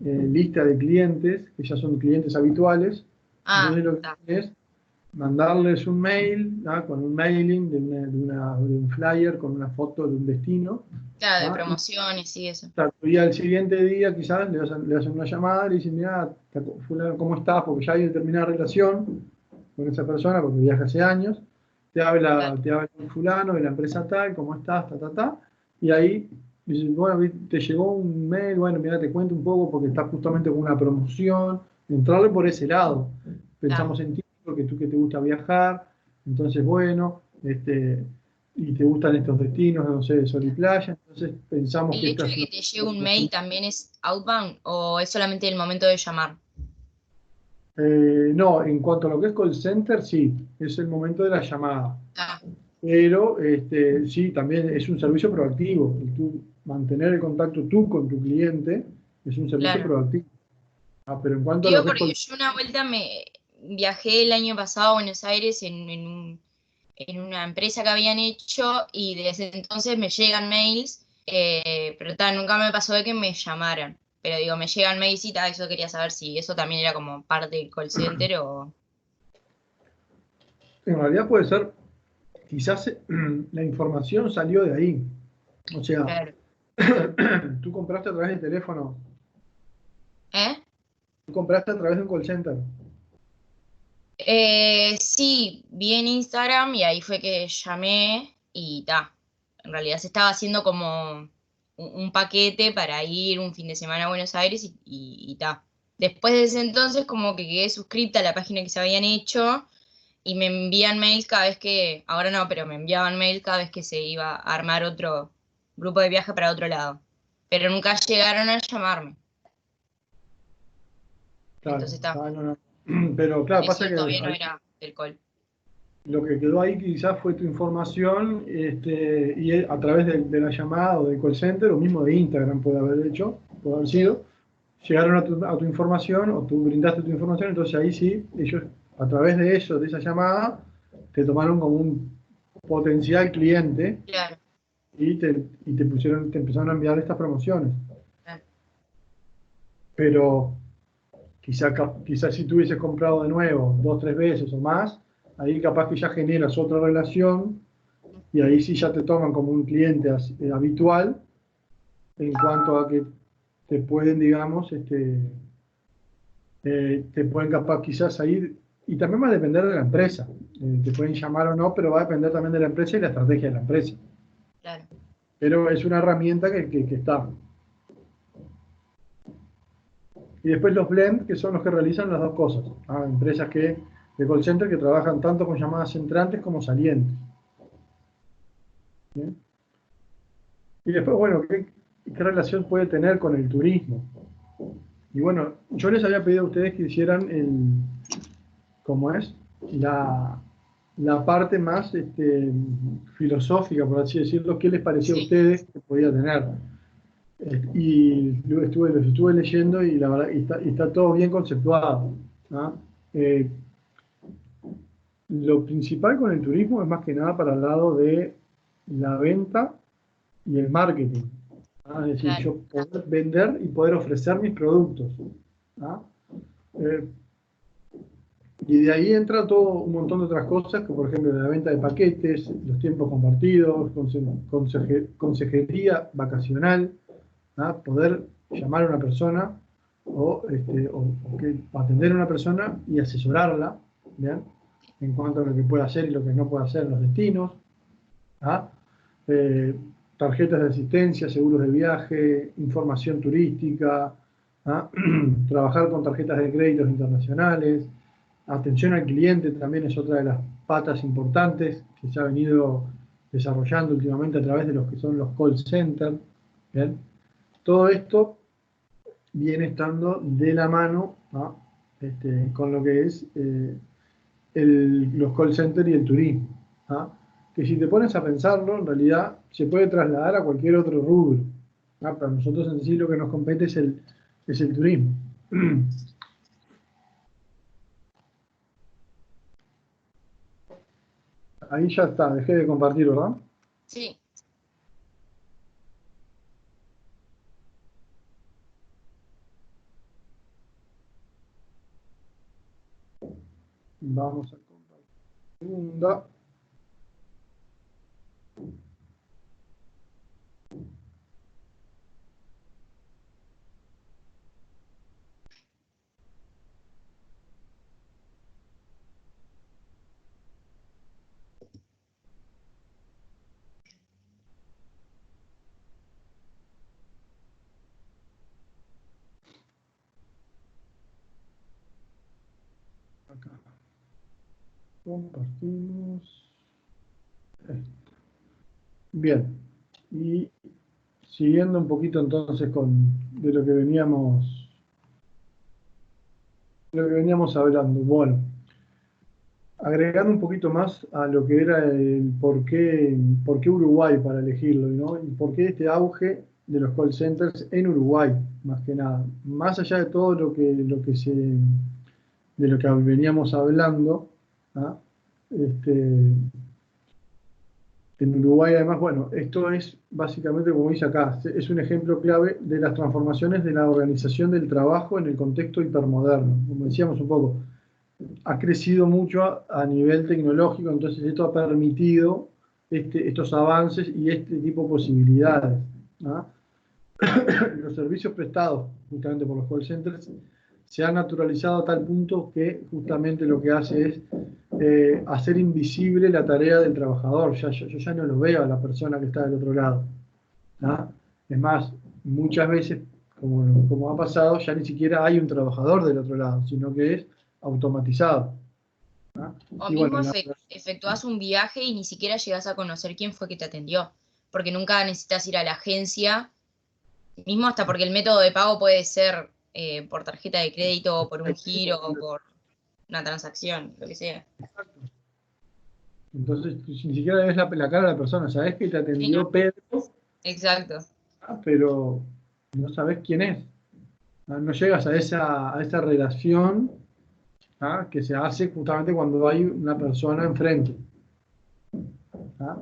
lista de clientes, que ya son clientes habituales,
Ah,
entonces lo que
está.
hacen es mandarles un mail, ¿ah? Con un mailing de un flyer, con una foto de un destino,
Claro, de
¿ah?
promociones y eso.
Exacto, y al siguiente día quizás le hacen una llamada, le dicen, mira, fulano, ¿cómo estás? Porque ya hay determinada relación con esa persona, porque viaja hace años,
Claro.
te habla un fulano de la empresa tal, ¿cómo estás? Ta, ta, ta, y ahí dicen, bueno, te llegó un mail, bueno, mira, te cuento un poco porque está justamente con una promoción, entrarle por ese lado.
Claro.
Pensamos en ti, porque tú que te gusta viajar, entonces, bueno, y te gustan estos destinos, no sé, de sol y playa, entonces pensamos
¿El
que esta
hecho
es
de
una...
que te llegue un mail también es outbound o es solamente el momento de llamar?
No, en cuanto a lo que es call center, sí, es el momento de la llamada.
Ah,
Pero sí, también es un servicio proactivo. Mantener el contacto tú con tu cliente es un servicio
claro.
proactivo. Ah, pero en cuanto a lo
Digo
que es
porque
call
yo una vuelta me viajé el año pasado a Buenos Aires en una empresa que habían hecho y desde entonces me llegan mails, pero nunca me pasó de que me llamaran. Pero digo, me llegan mails y tal, eso quería saber si eso también era como parte del call center o...
en realidad puede ser, quizás la información salió de ahí. O sea,
Claro.
tú compraste a través del teléfono,
¿Eh?
tú compraste a través de un call center.
Sí, vi en Instagram y ahí fue que llamé y ta. En realidad se estaba haciendo como un paquete para ir un fin de semana a Buenos Aires y ta. Después de ese entonces como que quedé suscripta a la página que se habían hecho y me envían mails cada vez que, ahora no, pero me enviaban mail cada vez que se iba a armar otro grupo de viaje para otro lado. Pero nunca llegaron a llamarme.
Claro,
Entonces está.
ah, no, no. Pero claro,
Eso
pasa que
todavía no era del call.
lo que quedó ahí quizás fue tu información, y a través de la llamada o del call center, o mismo de Instagram puede haber hecho, puede haber
Sí,
sido, llegaron a tu información, o tú brindaste tu información, entonces ahí sí, ellos a través de eso, de esa llamada, te tomaron como un potencial cliente
claro,
y te empezaron a enviar estas promociones.
claro.
Pero quizás si tú hubieses comprado de nuevo 2, 3 veces o más, ahí capaz que ya generas otra relación y ahí sí ya te toman como un cliente habitual en cuanto a que te pueden, digamos, te pueden capaz quizás ahí, y también va a depender de la empresa. Te pueden llamar o no, pero va a depender también de la empresa y la estrategia de la empresa.
Claro.
Pero es una herramienta que está. Y después los blend, que son los que realizan las dos cosas. Empresas de call center que trabajan tanto con llamadas entrantes como salientes. ¿Bien? Y después, bueno, ¿qué relación puede tener con el turismo? Y bueno, yo les había pedido a ustedes que hicieran ¿cómo es? La, la parte más filosófica, por así decirlo, ¿qué les parecía a
Sí,
ustedes que podía tener? Y los estuve leyendo y la verdad, y está todo bien conceptuado. ¿Ah? Eh, lo principal con el turismo es más que nada para el lado de la venta y el marketing. Es decir,
claro.
yo poder vender y poder ofrecer mis productos. ¿Ah? Eh, y de ahí entra todo un montón de otras cosas, que por ejemplo la venta de paquetes, los tiempos compartidos, consejería vacacional, poder llamar a una persona o atender a una persona y asesorarla, ¿bien? En cuanto a lo que puede hacer y lo que no puede hacer en los destinos. ¿Ah? Eh, Tarjetas de asistencia, seguros de viaje, información turística, ¿ah? Trabajar con tarjetas de créditos internacionales, atención al cliente también es otra de las patas importantes que se ha venido desarrollando últimamente a través de los que son los call centers. ¿Bien? Todo esto viene estando de la mano, ¿no? Con lo que es los call centers y el turismo. ¿Ah? Que si te pones a pensarlo, en realidad se puede trasladar a cualquier otro rubro. Para nosotros en sí lo que nos compete es el turismo. Ahí ya está, dejé de compartir, ¿verdad?
Sí.
Vamos a compartir. Segunda. Acá. Compartimos. Bien. Y siguiendo un poquito entonces de lo que veníamos hablando. Bueno, agregando un poquito más a lo que era el por qué Uruguay para elegirlo, ¿no? Y por qué este auge de los call centers en Uruguay, más que nada. Más allá de todo de lo que veníamos hablando, ¿ah? Este, en Uruguay, además, bueno, esto es básicamente, como dice acá, es un ejemplo clave de las transformaciones de la organización del trabajo en el contexto hipermoderno. Como decíamos un poco, ha crecido mucho a nivel tecnológico, entonces esto ha permitido estos avances y este tipo de posibilidades. ¿Ah? Los servicios prestados justamente por los call centers se han naturalizado a tal punto que justamente lo que hace es hacer invisible la tarea del trabajador. Yo ya no lo veo a la persona que está del otro lado. ¿Ah? Es más, muchas veces, como ha pasado, ya ni siquiera hay un trabajador del otro lado, sino que es automatizado. ¿Ah?
O
Y
mismo
bueno,
efectuás un viaje y ni siquiera llegás a conocer quién fue que te atendió, porque nunca necesitas ir a la agencia, mismo hasta porque el método de pago puede ser por tarjeta de crédito o por un giro o por una transacción, lo que sea.
Entonces, ni siquiera ves la cara de la persona, sabes que te
Sí,
atendió
no,
Pedro,
exacto.
pero no sabes quién es. No llegas a esa relación que se hace justamente cuando hay una persona enfrente. ¿Ah?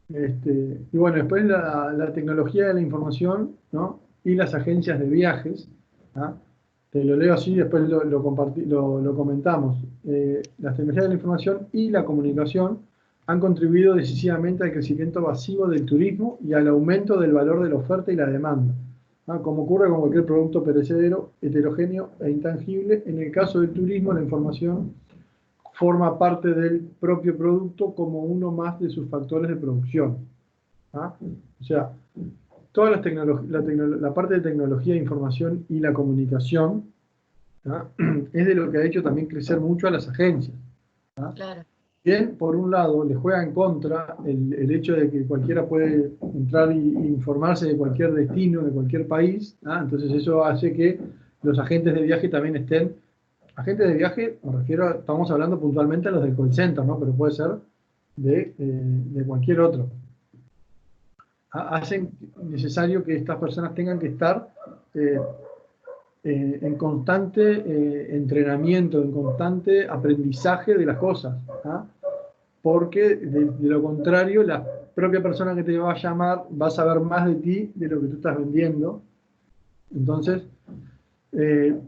Y bueno, después la tecnología de la información, ¿no? Y las agencias de viajes. ¿Ah? Te lo leo así, después lo comentamos. Las tecnologías de la información y la comunicación han contribuido decisivamente al crecimiento masivo del turismo y al aumento del valor de la oferta y la demanda. ¿Ah? Como ocurre con cualquier producto perecedero, heterogéneo e intangible, en el caso del turismo, la información forma parte del propio producto como uno más de sus factores de producción. ¿Ah? O sea, toda la parte de tecnología, información y la comunicación, ¿ah? Es de lo que ha hecho también crecer mucho a las agencias. ¿Ah?
Claro.
Bien, por un lado, le juega en contra el hecho de que cualquiera puede entrar e informarse de cualquier destino, de cualquier país. ¿Ah? Entonces eso hace que los agentes de viaje también estén. Agentes de viaje, me refiero, estamos hablando puntualmente a los del call center, ¿no? Pero puede ser de cualquier otro. Hacen necesario que estas personas tengan que estar eh, en constante entrenamiento, en constante aprendizaje de las cosas, ¿ah? Porque de lo contrario, la propia persona que te va a llamar va a saber más de ti de lo que tú estás vendiendo. Entonces,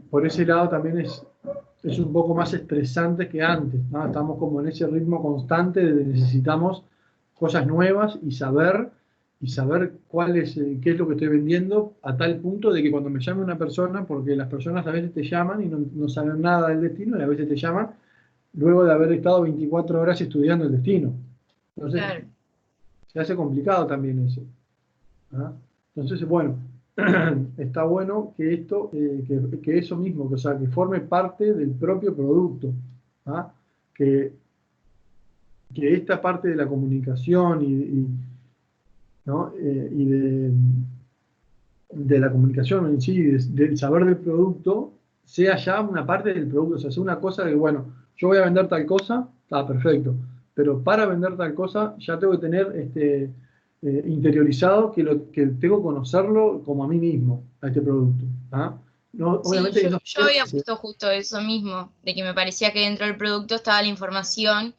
por ese lado también es un poco más estresante que antes, ¿no? Estamos como en ese ritmo constante de necesitamos cosas nuevas y saber cuál es, qué es lo que estoy vendiendo, a tal punto de que cuando me llame una persona, porque las personas a veces te llaman y no saben nada del destino, y a veces te llaman luego de haber estado 24 horas estudiando el destino. Entonces,
Claro.
se hace complicado también eso. ¿Ah? Entonces, bueno, está bueno que esto, que eso mismo, que, o sea, que forme parte del propio producto. ¿Ah? Que, que esta parte de la comunicación ¿no? Y de la comunicación en sí, del saber del producto, sea ya una parte del producto, o sea, sea una cosa de, bueno, yo voy a vender tal cosa, está perfecto, pero para vender tal cosa ya tengo que tener interiorizado que tengo que conocerlo como a mí mismo, a este producto. ¿Ah? No,
Sí,
obviamente que no
yo había puesto justo eso mismo, de que me parecía que dentro del producto estaba la información,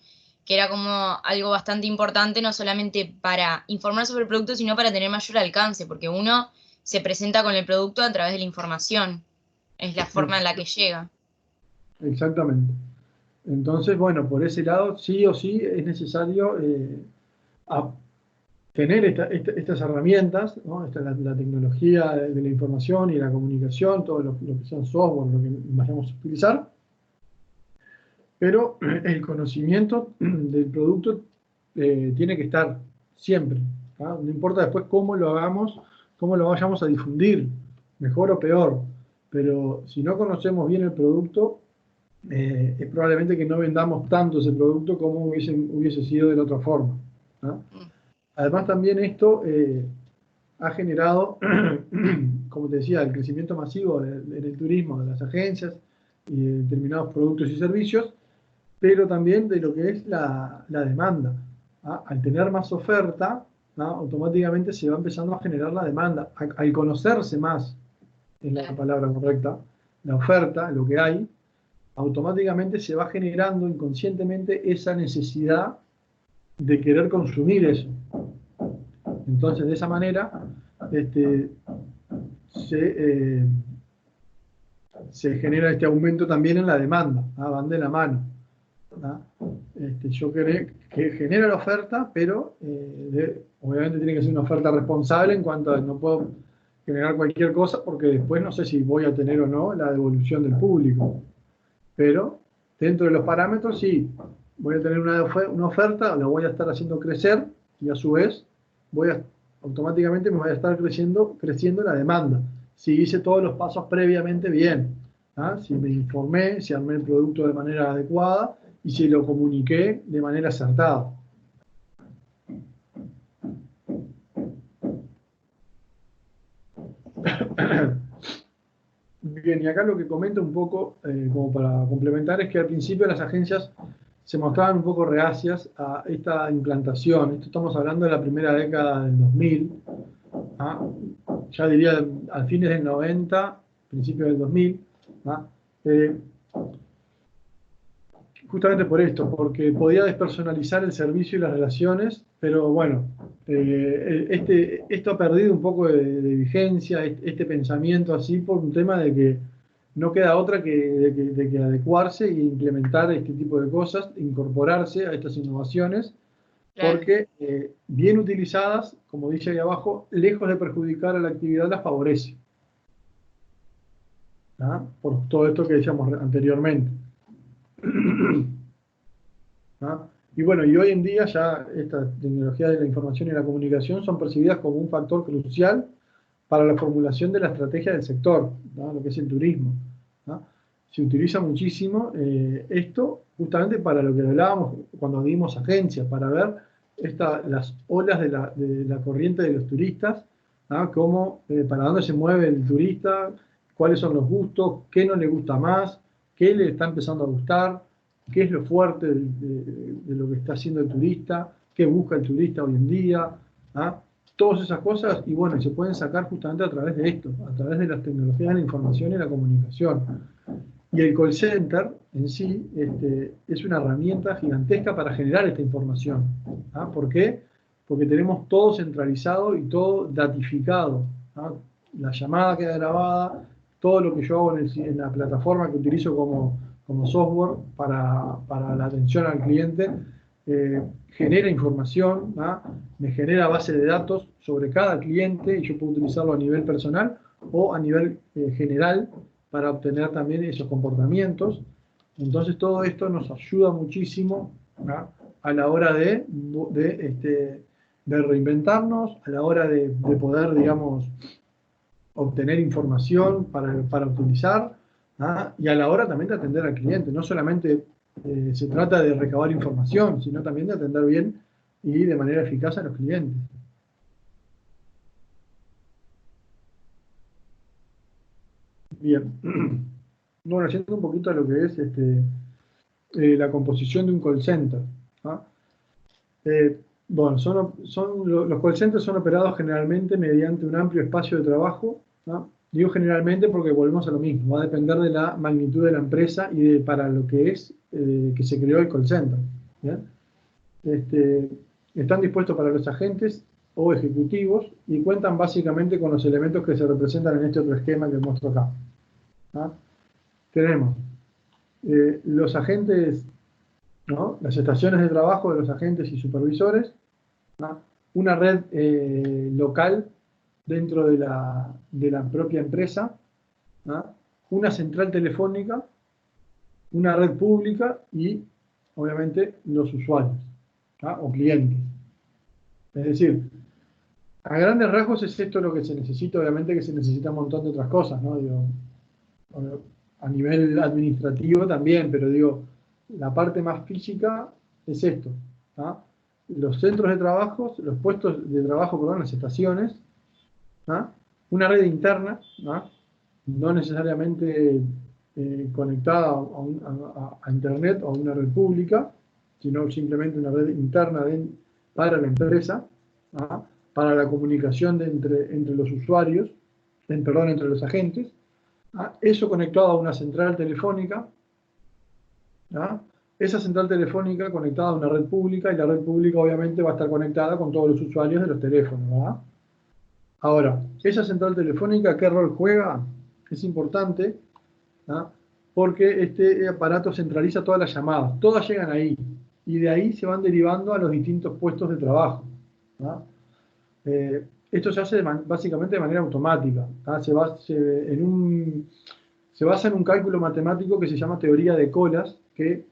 que era como algo bastante importante, no solamente para informar sobre el producto, sino para tener mayor alcance, porque uno se presenta con el producto a través de la información, es la forma en la que llega.
exactamente. Entonces, bueno, por ese lado, sí o sí es necesario a- tener estas herramientas, ¿no? La tecnología de la información y la comunicación, todo lo que sea software, lo que vayamos a utilizar, pero el conocimiento del producto tiene que estar siempre. ¿Ah? No importa después cómo lo hagamos, cómo lo vayamos a difundir, mejor o peor, pero si no conocemos bien el producto, es probablemente que no vendamos tanto ese producto como hubiese sido de la otra forma. ¿Ah?
Mm.
Además, también esto ha generado, como te decía, el crecimiento masivo en el turismo, de las agencias y de determinados productos y servicios, pero también de lo que es la demanda. ¿Ah? Al tener más oferta, ¿ah? Automáticamente se va empezando a generar la demanda. Al conocerse más, es la
Claro.
palabra correcta, la oferta, lo que hay, automáticamente se va generando inconscientemente esa necesidad de querer consumir eso. Entonces, de esa manera, este, se, eh, se genera este aumento también en la demanda, van de la mano. ¿Ah? Yo creo que genera la oferta, pero obviamente tiene que ser una oferta responsable en cuanto a no puedo generar cualquier cosa porque después no sé si voy a tener o no la devolución del público. Pero dentro de los parámetros sí, voy a tener una oferta, la voy a estar haciendo crecer y a su vez automáticamente me voy a estar creciendo la demanda. Si hice todos los pasos previamente bien, ¿ah? Si me informé, si armé el producto de manera adecuada y si lo comuniqué de manera acertada. Bien, y acá lo que comento un poco, como para complementar, es que al principio las agencias se mostraban un poco reacias a esta implantación. Esto estamos hablando de la primera década del 2000, ¿ah? Ya diría a fines del 90, principios del 2000, ¿ah? Justamente por esto, porque podía despersonalizar el servicio y las relaciones, pero bueno, esto ha perdido un poco de vigencia, este pensamiento así, por un tema de que no queda otra de que adecuarse e implementar este tipo de cosas, incorporarse a estas innovaciones,
Claro.
porque bien utilizadas, como dice ahí abajo, lejos de perjudicar a la actividad, las favorece. ¿Ah? Por todo esto que decíamos anteriormente. ¿Ah? Y bueno, y hoy en día ya esta tecnología de la información y la comunicación son percibidas como un factor crucial para la formulación de la estrategia del sector, ¿no? Lo que es el turismo, ¿no? Se utiliza muchísimo esto justamente para lo que hablábamos cuando dimos agencias, para ver las olas de la corriente de los turistas, ¿no? Cómo, para dónde se mueve el turista, cuáles son los gustos, qué no le gusta más, qué le está empezando a gustar, qué es lo fuerte de lo que está haciendo el turista, qué busca el turista hoy en día, ¿ah? Todas esas cosas, y bueno, se pueden sacar justamente a través de esto, a través de las tecnologías de la información y la comunicación. Y el call center en sí es una herramienta gigantesca para generar esta información. ¿Ah? ¿Por qué? Porque tenemos todo centralizado y todo datificado. ¿Ah? La llamada queda grabada, todo lo que yo hago en la plataforma que utilizo como software para la atención al cliente, genera información, ¿ah? Me genera base de datos sobre cada cliente y yo puedo utilizarlo a nivel personal o a nivel general para obtener también esos comportamientos. Entonces todo esto nos ayuda muchísimo, ¿ah? A la hora de reinventarnos, a la hora de poder, digamos, obtener información para utilizar, ¿ah? Y a la hora también de atender al cliente. No solamente se trata de recabar información, sino también de atender bien y de manera eficaz a los clientes. Bien. Bueno, yendo un poquito a lo que es la composición de un call center, ¿ah? Bueno, los call centers son operados generalmente mediante un amplio espacio de trabajo, ¿no? Digo generalmente porque volvemos a lo mismo, va a depender de la magnitud de la empresa y para lo que es que se creó el call center. ¿Bien? Están dispuestos para los agentes o ejecutivos y cuentan básicamente con los elementos que se representan en este otro esquema que muestro acá. ¿Ah? Tenemos los agentes, ¿no? Las estaciones de trabajo de los agentes y supervisores, ¿no? Una red local dentro de la propia empresa, ¿no? Una central telefónica, una red pública y, obviamente, los usuarios, ¿no? O clientes. Es decir, a grandes rasgos es esto lo que se necesita, obviamente que se necesita un montón de otras cosas, ¿no? Digo, a nivel administrativo también, pero digo, la parte más física es esto, ¿tá? Los centros de trabajo, los puestos de trabajo, perdón, las estaciones, ¿tá? Una red interna, ¿tá? No necesariamente conectada a Internet o a una red pública, sino simplemente una red interna para la empresa, ¿tá? Para la comunicación entre los usuarios, entre los agentes. ¿Ah? Eso conectado a una central telefónica, ¿ah? Esa central telefónica conectada a una red pública y la red pública obviamente va a estar conectada con todos los usuarios de los teléfonos, ¿verdad? Ahora, esa central telefónica, ¿qué rol juega? Es importante, ¿ah? Porque este aparato centraliza todas las llamadas, todas llegan ahí y de ahí se van derivando a los distintos puestos de trabajo, ¿ah? Esto se hace básicamente de manera automática, ¿ah? Se basa en un cálculo matemático que se llama teoría de colas, que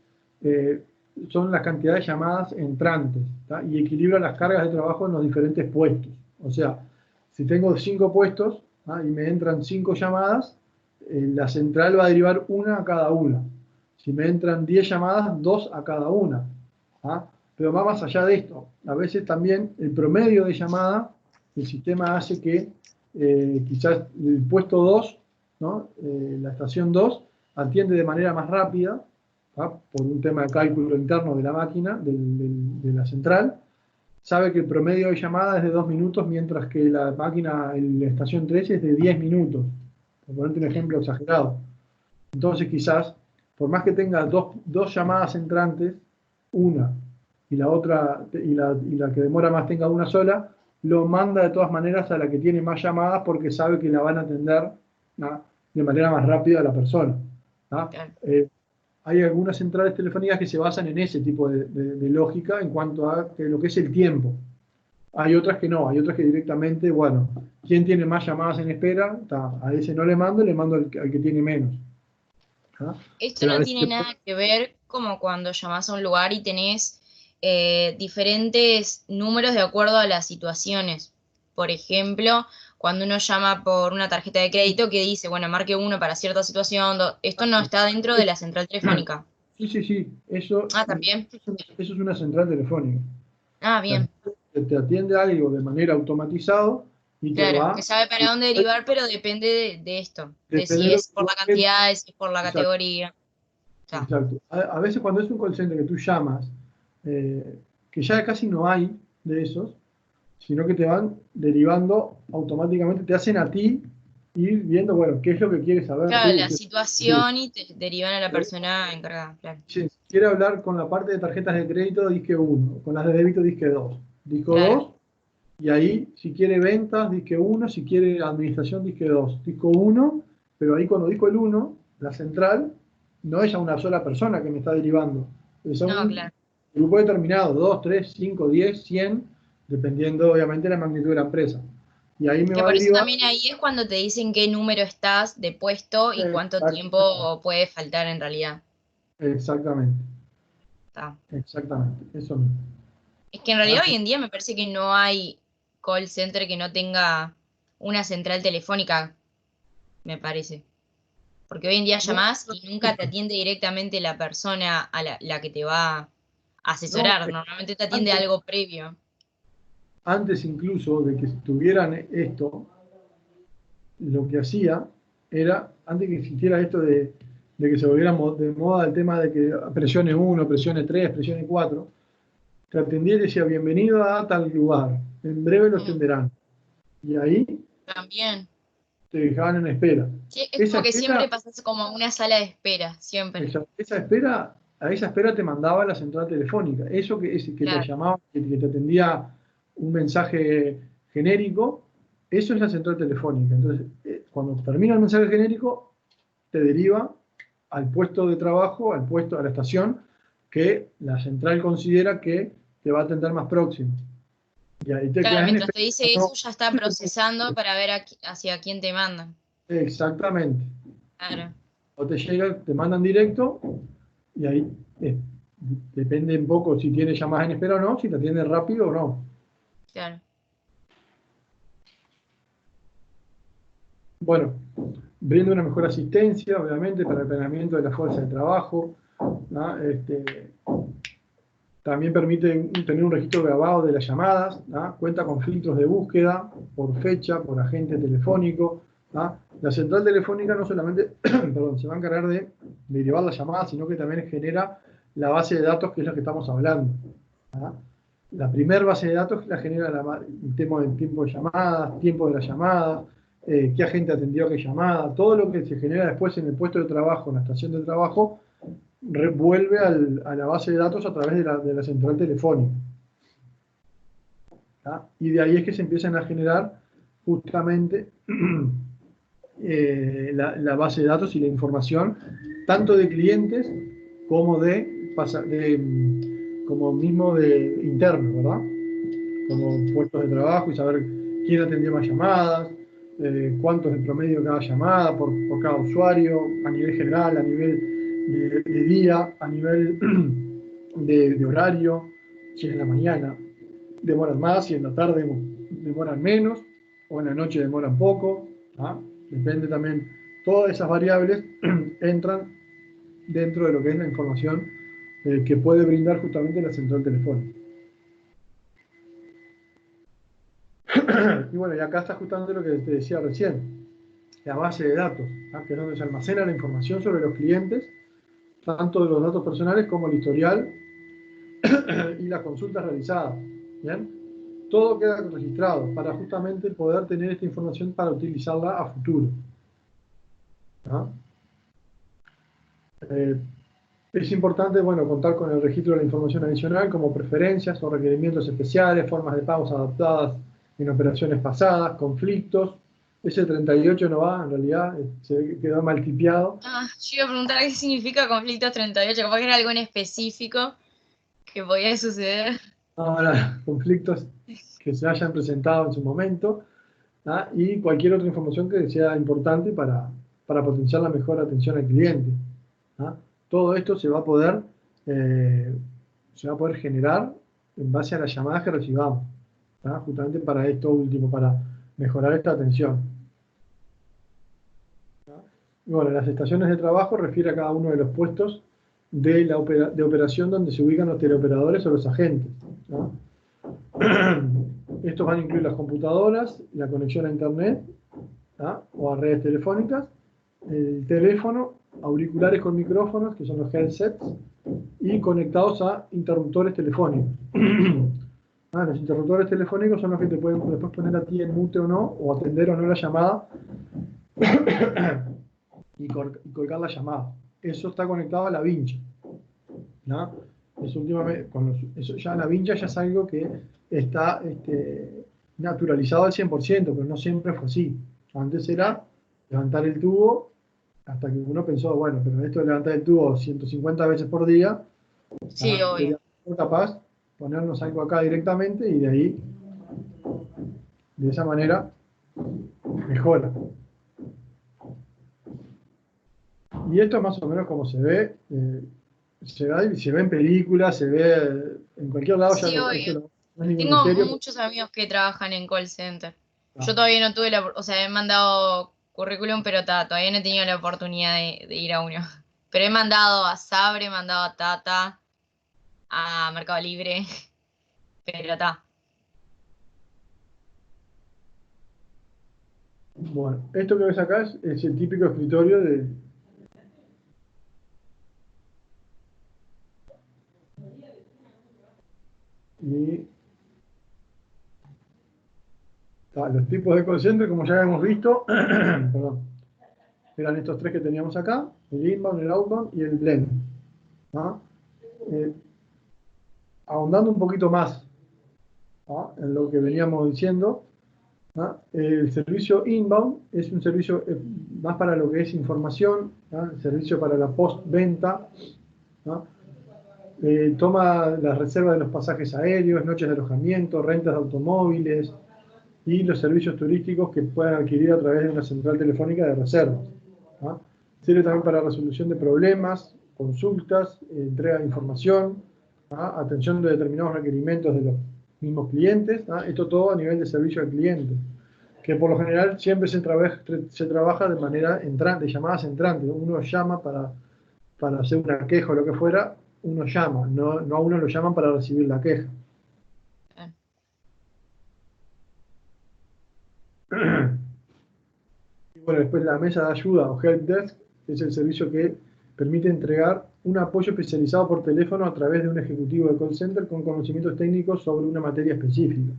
son las cantidades de llamadas entrantes, ¿tá? Y equilibra las cargas de trabajo en los diferentes puestos. O sea, si tengo 5 puestos, ¿tá? Y me entran 5 llamadas, la central va a derivar una a cada una. Si me entran 10 llamadas, 2 a cada una, ¿tá? Pero va más allá de esto. A veces también el promedio de llamada, el sistema hace que quizás el puesto 2, ¿no? La estación 2 atiende de manera más rápida, por un tema de cálculo interno de la máquina, de la central, sabe que el promedio de llamada es de 2 minutos, mientras que la máquina, la estación 3 es de 10 minutos, por ponerte un ejemplo exagerado. Entonces quizás, por más que tenga dos llamadas entrantes, una y la otra, y la que demora más tenga una sola, lo manda de todas maneras a la que tiene más llamadas porque sabe que la van a atender, ¿no?, de manera más rápida a la persona, ¿no?
Claro.
Hay algunas centrales telefónicas que se basan en ese tipo de lógica en cuanto a lo que es el tiempo. Hay otras que no, hay otras que directamente, bueno, ¿quién tiene más llamadas en espera? A ese no le mando al que tiene menos. ¿Ah?
Esto
Pero a
no
veces
tiene nada que ver como cuando llamás a un lugar y tenés diferentes números de acuerdo a las situaciones. Por ejemplo, cuando uno llama por una tarjeta de crédito que dice, bueno, marque uno para cierta situación, esto no está dentro de la central telefónica.
sí,
Ah, también.
eso es una central telefónica.
Ah, bien.
Te atiende algo de manera automatizado y te
Claro,
va,
que sabe para dónde derivar, pero depende de esto, de
depende
si
de lo
es
que
por
vos
la
querés.
cantidad, de si es por la
Exacto,
categoría. Ya.
exacto. A veces cuando es un call center que tú llamas, que ya casi no hay de esos, sino que te van derivando automáticamente, te hacen a ti ir viendo, bueno, qué es lo que quieres saber
Claro,
tú.
la situación y te derivan a la persona encargada, claro.
Si quiere hablar con la parte de tarjetas de crédito, disque 1, con las de débito, disque 2. Disco
Claro.
2, y ahí, si quiere ventas, disque 1, si quiere administración, disque 2. Disco 1, pero ahí cuando disco el 1, la central no es a una sola persona que me está derivando, es a
No,
un
claro.
grupo determinado, 2, 3, 5, 10, 100, dependiendo obviamente de la magnitud de la empresa. Y ahí me
Que
va a
por eso
derivar
también ahí es cuando te dicen qué número estás de puesto y cuánto
exactamente,
tiempo puede faltar en realidad.
exactamente,
Está.
exactamente, eso mismo.
Es que en realidad hoy en día me parece que no hay call center que no tenga una central telefónica, me parece. Porque hoy en día
No,
llamás y nunca te atiende directamente la persona a la que te va a
no,
asesorar. Normalmente te atiende
antes,
algo previo.
antes incluso de que tuvieran esto, lo que hacía era, antes que existiera esto de que se volviera de moda el tema de que presione 1, presione 3, presione 4, te atendía y decía, bienvenido a tal lugar, en breve lo
Mm,
atenderán. Y ahí
también.
te dejaban en espera.
Sí, es
Esa
como que siempre
espera,
pasas como a una sala de espera, siempre.
esa espera, a esa espera te mandaba la central telefónica. Eso que te
Claro,
llamaba, que te atendía un mensaje genérico, eso es la central telefónica. Entonces, cuando termina el mensaje genérico, te deriva al puesto de trabajo, a la estación que la central considera que te va a atender más próximo. Y ahí te
claro,
quedas en
mientras te
espera.
dice
No,
eso ya está procesando para ver hacia quién te mandan.
exactamente.
Claro,
O te llega, te mandan directo y ahí depende un poco si tienes llamadas en espera o no, si te atienden rápido o no.
claro.
Bueno, brinda una mejor asistencia, obviamente, para el planeamiento de la fuerza de trabajo, ¿no? También permite tener un registro grabado de las llamadas, ¿no? Cuenta con filtros de búsqueda por fecha, por agente telefónico, ¿no? La central telefónica no solamente perdón, se va a encargar de derivar las llamadas, sino que también genera la base de datos, que es la que estamos hablando, ¿no? La primera base de datos la genera el tema del tiempo de llamadas, tiempo de las llamadas, qué agente atendió qué llamada, todo lo que se genera después en el puesto de trabajo, en la estación de trabajo, vuelve a la base de datos a través de la central telefónica. ¿Tá? Y de ahí es que se empiezan a generar justamente la base de datos y la información, tanto de clientes como como mismo de internos, ¿verdad? Como puestos de trabajo y saber quién atendió más llamadas, cuánto es el promedio de cada llamada por cada usuario, a nivel general, a nivel de día, a nivel de horario, si es en la mañana demoran más, si en la tarde demoran menos, o en la noche demoran poco, ¿ah? Depende también, todas esas variables entran dentro de lo que es la información que puede brindar justamente la central telefónica. Y bueno, y acá está justamente lo que te decía recién, la base de datos, ¿ah? Que es donde se almacena la información sobre los clientes tanto de los datos personales como el historial y las consultas realizadas. ¿Bien? Todo queda registrado para justamente poder tener esta información para utilizarla a futuro. ¿No? Es importante, bueno, contar con el registro de la información adicional como preferencias o requerimientos especiales, formas de pagos adaptadas en operaciones pasadas, conflictos. Ese 38 no va, en realidad se quedó mal tipeado.
Yo iba a preguntar qué significa conflictos 38, capaz que era algo en específico que podía suceder.
Ahora, conflictos que se hayan presentado en su momento, ¿ah? Y cualquier otra información que sea importante para potenciar la mejor atención al cliente. ¿Ah? Todo esto se va a poder generar en base a las llamadas que recibamos, ¿ah? Justamente para esto último, para mejorar esta atención. ¿Ah? Y bueno, las estaciones de trabajo refiere a cada uno de los puestos de operación donde se ubican los teleoperadores o los agentes. ¿Ah? Estos van a incluir las computadoras, la conexión a internet, ¿ah? O a redes telefónicas, el teléfono, auriculares con micrófonos, que son los headsets, y conectados a interruptores telefónicos. Los interruptores telefónicos son los que te pueden después poner a ti en mute o no, o atender o no la llamada, y colgar la llamada. Eso está conectado a la vincha, ¿no? Eso últimamente, eso ya la vincha ya es algo que está naturalizado al 100%, pero no siempre fue así. Antes era levantar el tubo, hasta que uno pensó, bueno, pero esto de levantar el tubo 150 veces por día,
Sí, obvio.
sería capaz ponernos algo acá directamente y de ahí, de esa manera, mejora. Y esto es más o menos como se ve, se ve en películas, se ve en cualquier lado.
Sí,
Ya
obvio.
no es ningún
Tengo
misterio.
muchos amigos que trabajan en call center. Yo
Ah,
todavía no tuve o sea, he mandado currículum, pero todavía no he tenido la oportunidad de ir a uno. Pero he mandado a Sabre, he mandado a Tata, a Mercado Libre, pero está.
bueno, esto que ves acá es el típico escritorio de... Y los tipos de call center, como ya hemos visto, perdón, eran estos tres que teníamos acá: el inbound, el outbound y el blend. ¿Ah? Eh, Ahondando un poquito más, ¿ah? En lo que veníamos diciendo, ¿ah? El servicio inbound es un servicio más para lo que es información, ¿ah? El servicio para la postventa, ¿ah? Toma la reserva de los pasajes aéreos, noches de alojamiento, rentas de automóviles y los servicios turísticos que puedan adquirir a través de una central telefónica de reservas. ¿Ah? Sirve también para resolución de problemas, consultas, entrega de información, ¿ah? Atención de determinados requerimientos de los mismos clientes. ¿Ah? Esto todo a nivel de servicio al cliente, que por lo general siempre se trabaja de manera entrante, de llamadas entrantes. Uno llama para hacer una queja o lo que fuera, uno llama, no a uno lo llaman para recibir la queja. Y bueno, después la mesa de ayuda o help desk es el servicio que permite entregar un apoyo especializado por teléfono a través de un ejecutivo de call center con conocimientos técnicos sobre una materia específica.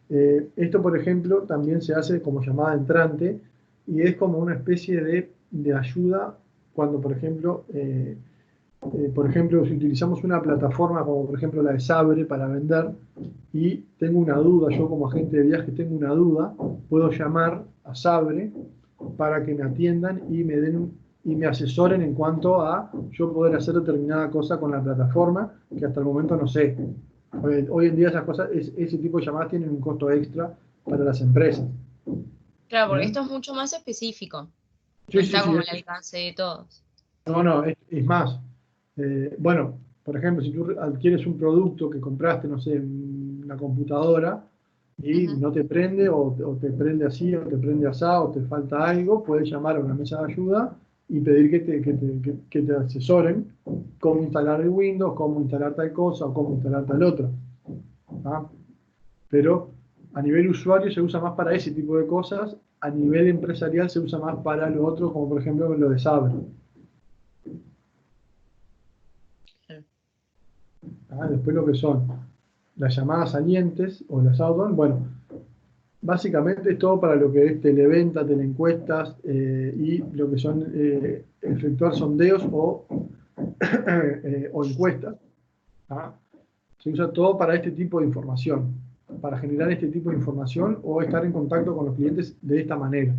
Esto, por ejemplo, también se hace como llamada entrante y es como una especie de ayuda cuando, por ejemplo, si utilizamos una plataforma como por ejemplo la de Sabre para vender y tengo una duda, yo como agente de viaje tengo una duda, puedo llamar a Sabre para que me atiendan y me asesoren en cuanto a yo poder hacer determinada cosa con la plataforma que hasta el momento no sé. Hoy en día esas cosas, ese tipo de llamadas tienen un costo extra para las empresas.
Claro, porque
¿Bien?
esto es mucho más específico. No
Sí, sí,
está
sí.
como al alcance de todos.
No, es más. Bueno, por ejemplo, si tú adquieres un producto que compraste, no sé, una computadora y
Ujú.
no te prende o te prende así o te prende asá o te falta algo, puedes llamar a una mesa de ayuda y pedir que te asesoren cómo instalar el Windows, cómo instalar tal cosa o cómo instalar tal otra. ¿Ah? Pero a nivel usuario se usa más para ese tipo de cosas, a nivel empresarial se usa más para lo otro, como por ejemplo lo de Sabre. Después lo que son las llamadas salientes o las outbound, bueno, básicamente es todo para lo que es televenta, teleencuestas y lo que son efectuar sondeos o encuestas. ¿Ah? Se usa todo para este tipo de información, para generar este tipo de información o estar en contacto con los clientes de esta manera.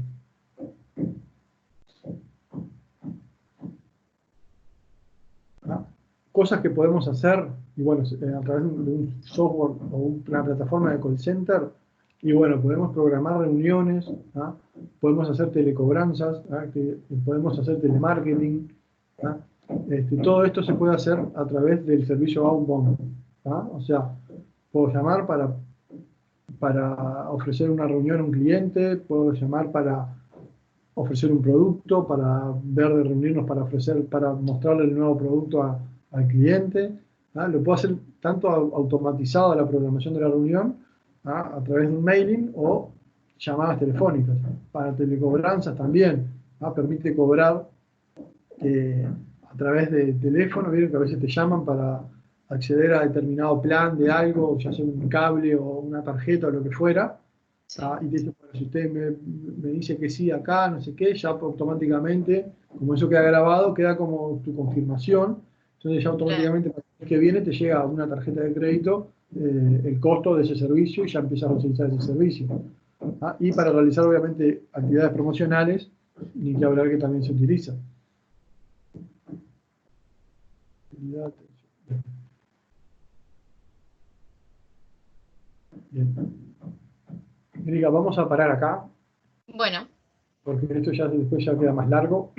¿Ah? Cosas que podemos hacer, y bueno, a través de un software o una plataforma de call center, y bueno, podemos programar reuniones, ¿ah? Podemos hacer telecobranzas, ¿ah? Podemos hacer telemarketing, ¿ah? Todo esto se puede hacer a través del servicio outbound, ¿ah? O sea, puedo llamar para ofrecer una reunión a un cliente, puedo llamar para ofrecer un producto, para ver de reunirnos para ofrecer, para mostrarle el nuevo producto al cliente. ¿Ah? Lo puedo hacer tanto automatizado la programación de la reunión, ¿ah? A través de un mailing o llamadas telefónicas. Para telecobranzas también, ¿ah? Permite cobrar a través de teléfono. Vieron que a veces te llaman para acceder a determinado plan de algo, ya sea un cable o una tarjeta o lo que fuera. Y te dice, bueno, si usted me dice que sí acá, no sé qué, ya automáticamente, como eso queda grabado, queda como tu confirmación. Entonces ya automáticamente para el mes que viene te llega una tarjeta de crédito el costo de ese servicio y ya empiezas a utilizar ese servicio. Y para realizar obviamente actividades promocionales, ni que hablar que también se utiliza. Bien. Erika, vamos a parar acá.
Bueno,
Porque esto ya después ya queda más largo,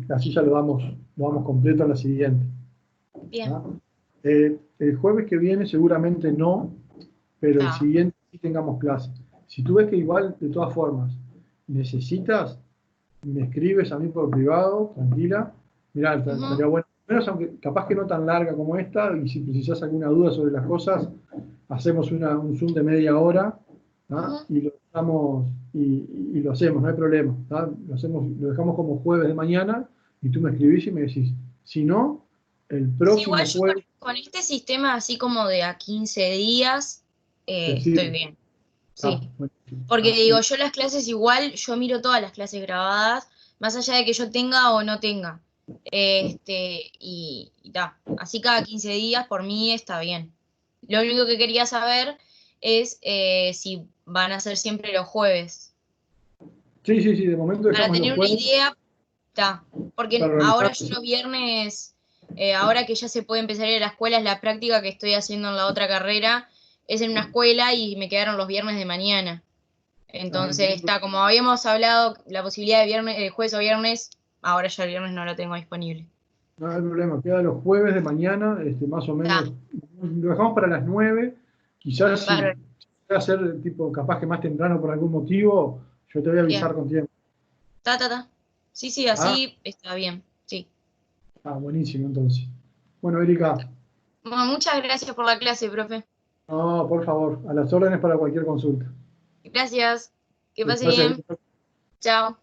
así ya lo damos completo a la siguiente.
bien.
¿Ah? El jueves que viene seguramente no, pero el
Ah,
siguiente sí tengamos clase. Si tú ves que igual, de todas formas, necesitas, me escribes a mí por privado, tranquila. Mirá,
ujú,
estaría bueno, menos aunque capaz que no tan larga como esta, y si precisas alguna duda sobre las cosas, hacemos un Zoom de media hora, ¿ah?
ujú.
Y lo dejamos, y lo hacemos, no hay problema. ¿Ah? Lo dejamos como jueves de mañana, y tú me escribís y me decís, si no, el
Sí, igual
próximo
yo
jueves
con este sistema así como de a 15 días,
te
estoy
sirve.
bien.
Ah,
Sí.
buenísimo.
Porque digo, yo las clases igual, yo miro todas las clases grabadas, más allá de que yo tenga o no tenga. Y ta. Así cada 15 días por mí está bien. Lo único que quería saber es si van a ser siempre los jueves.
Sí, sí, sí, de momento
Para
dejamos los
tener una
jueves
idea, está. Porque
para
ahora
organizar.
yo los viernes, ahora que ya se puede empezar a ir a la escuela, es la práctica que estoy haciendo en la otra carrera, es en una escuela y me quedaron los viernes de mañana.
Ah,
Entonces está, como habíamos hablado, la posibilidad de viernes, jueves o viernes, ahora ya el viernes no lo tengo disponible.
no hay problema, queda los jueves de mañana, más o
Está,
menos, lo dejamos para las 9, quizás si
bárbaro.
va a ser tipo capaz que más temprano por algún motivo, yo te voy a
Bien.
avisar con tiempo.
Ta. Sí, sí,
Ah,
así está bien. Sí.
buenísimo entonces. Bueno, Erika,
Bueno, muchas gracias por la clase, profe.
no, por favor, a las órdenes para cualquier consulta.
Gracias. Que
Que
pase
pase
bien.
bien.
Chao.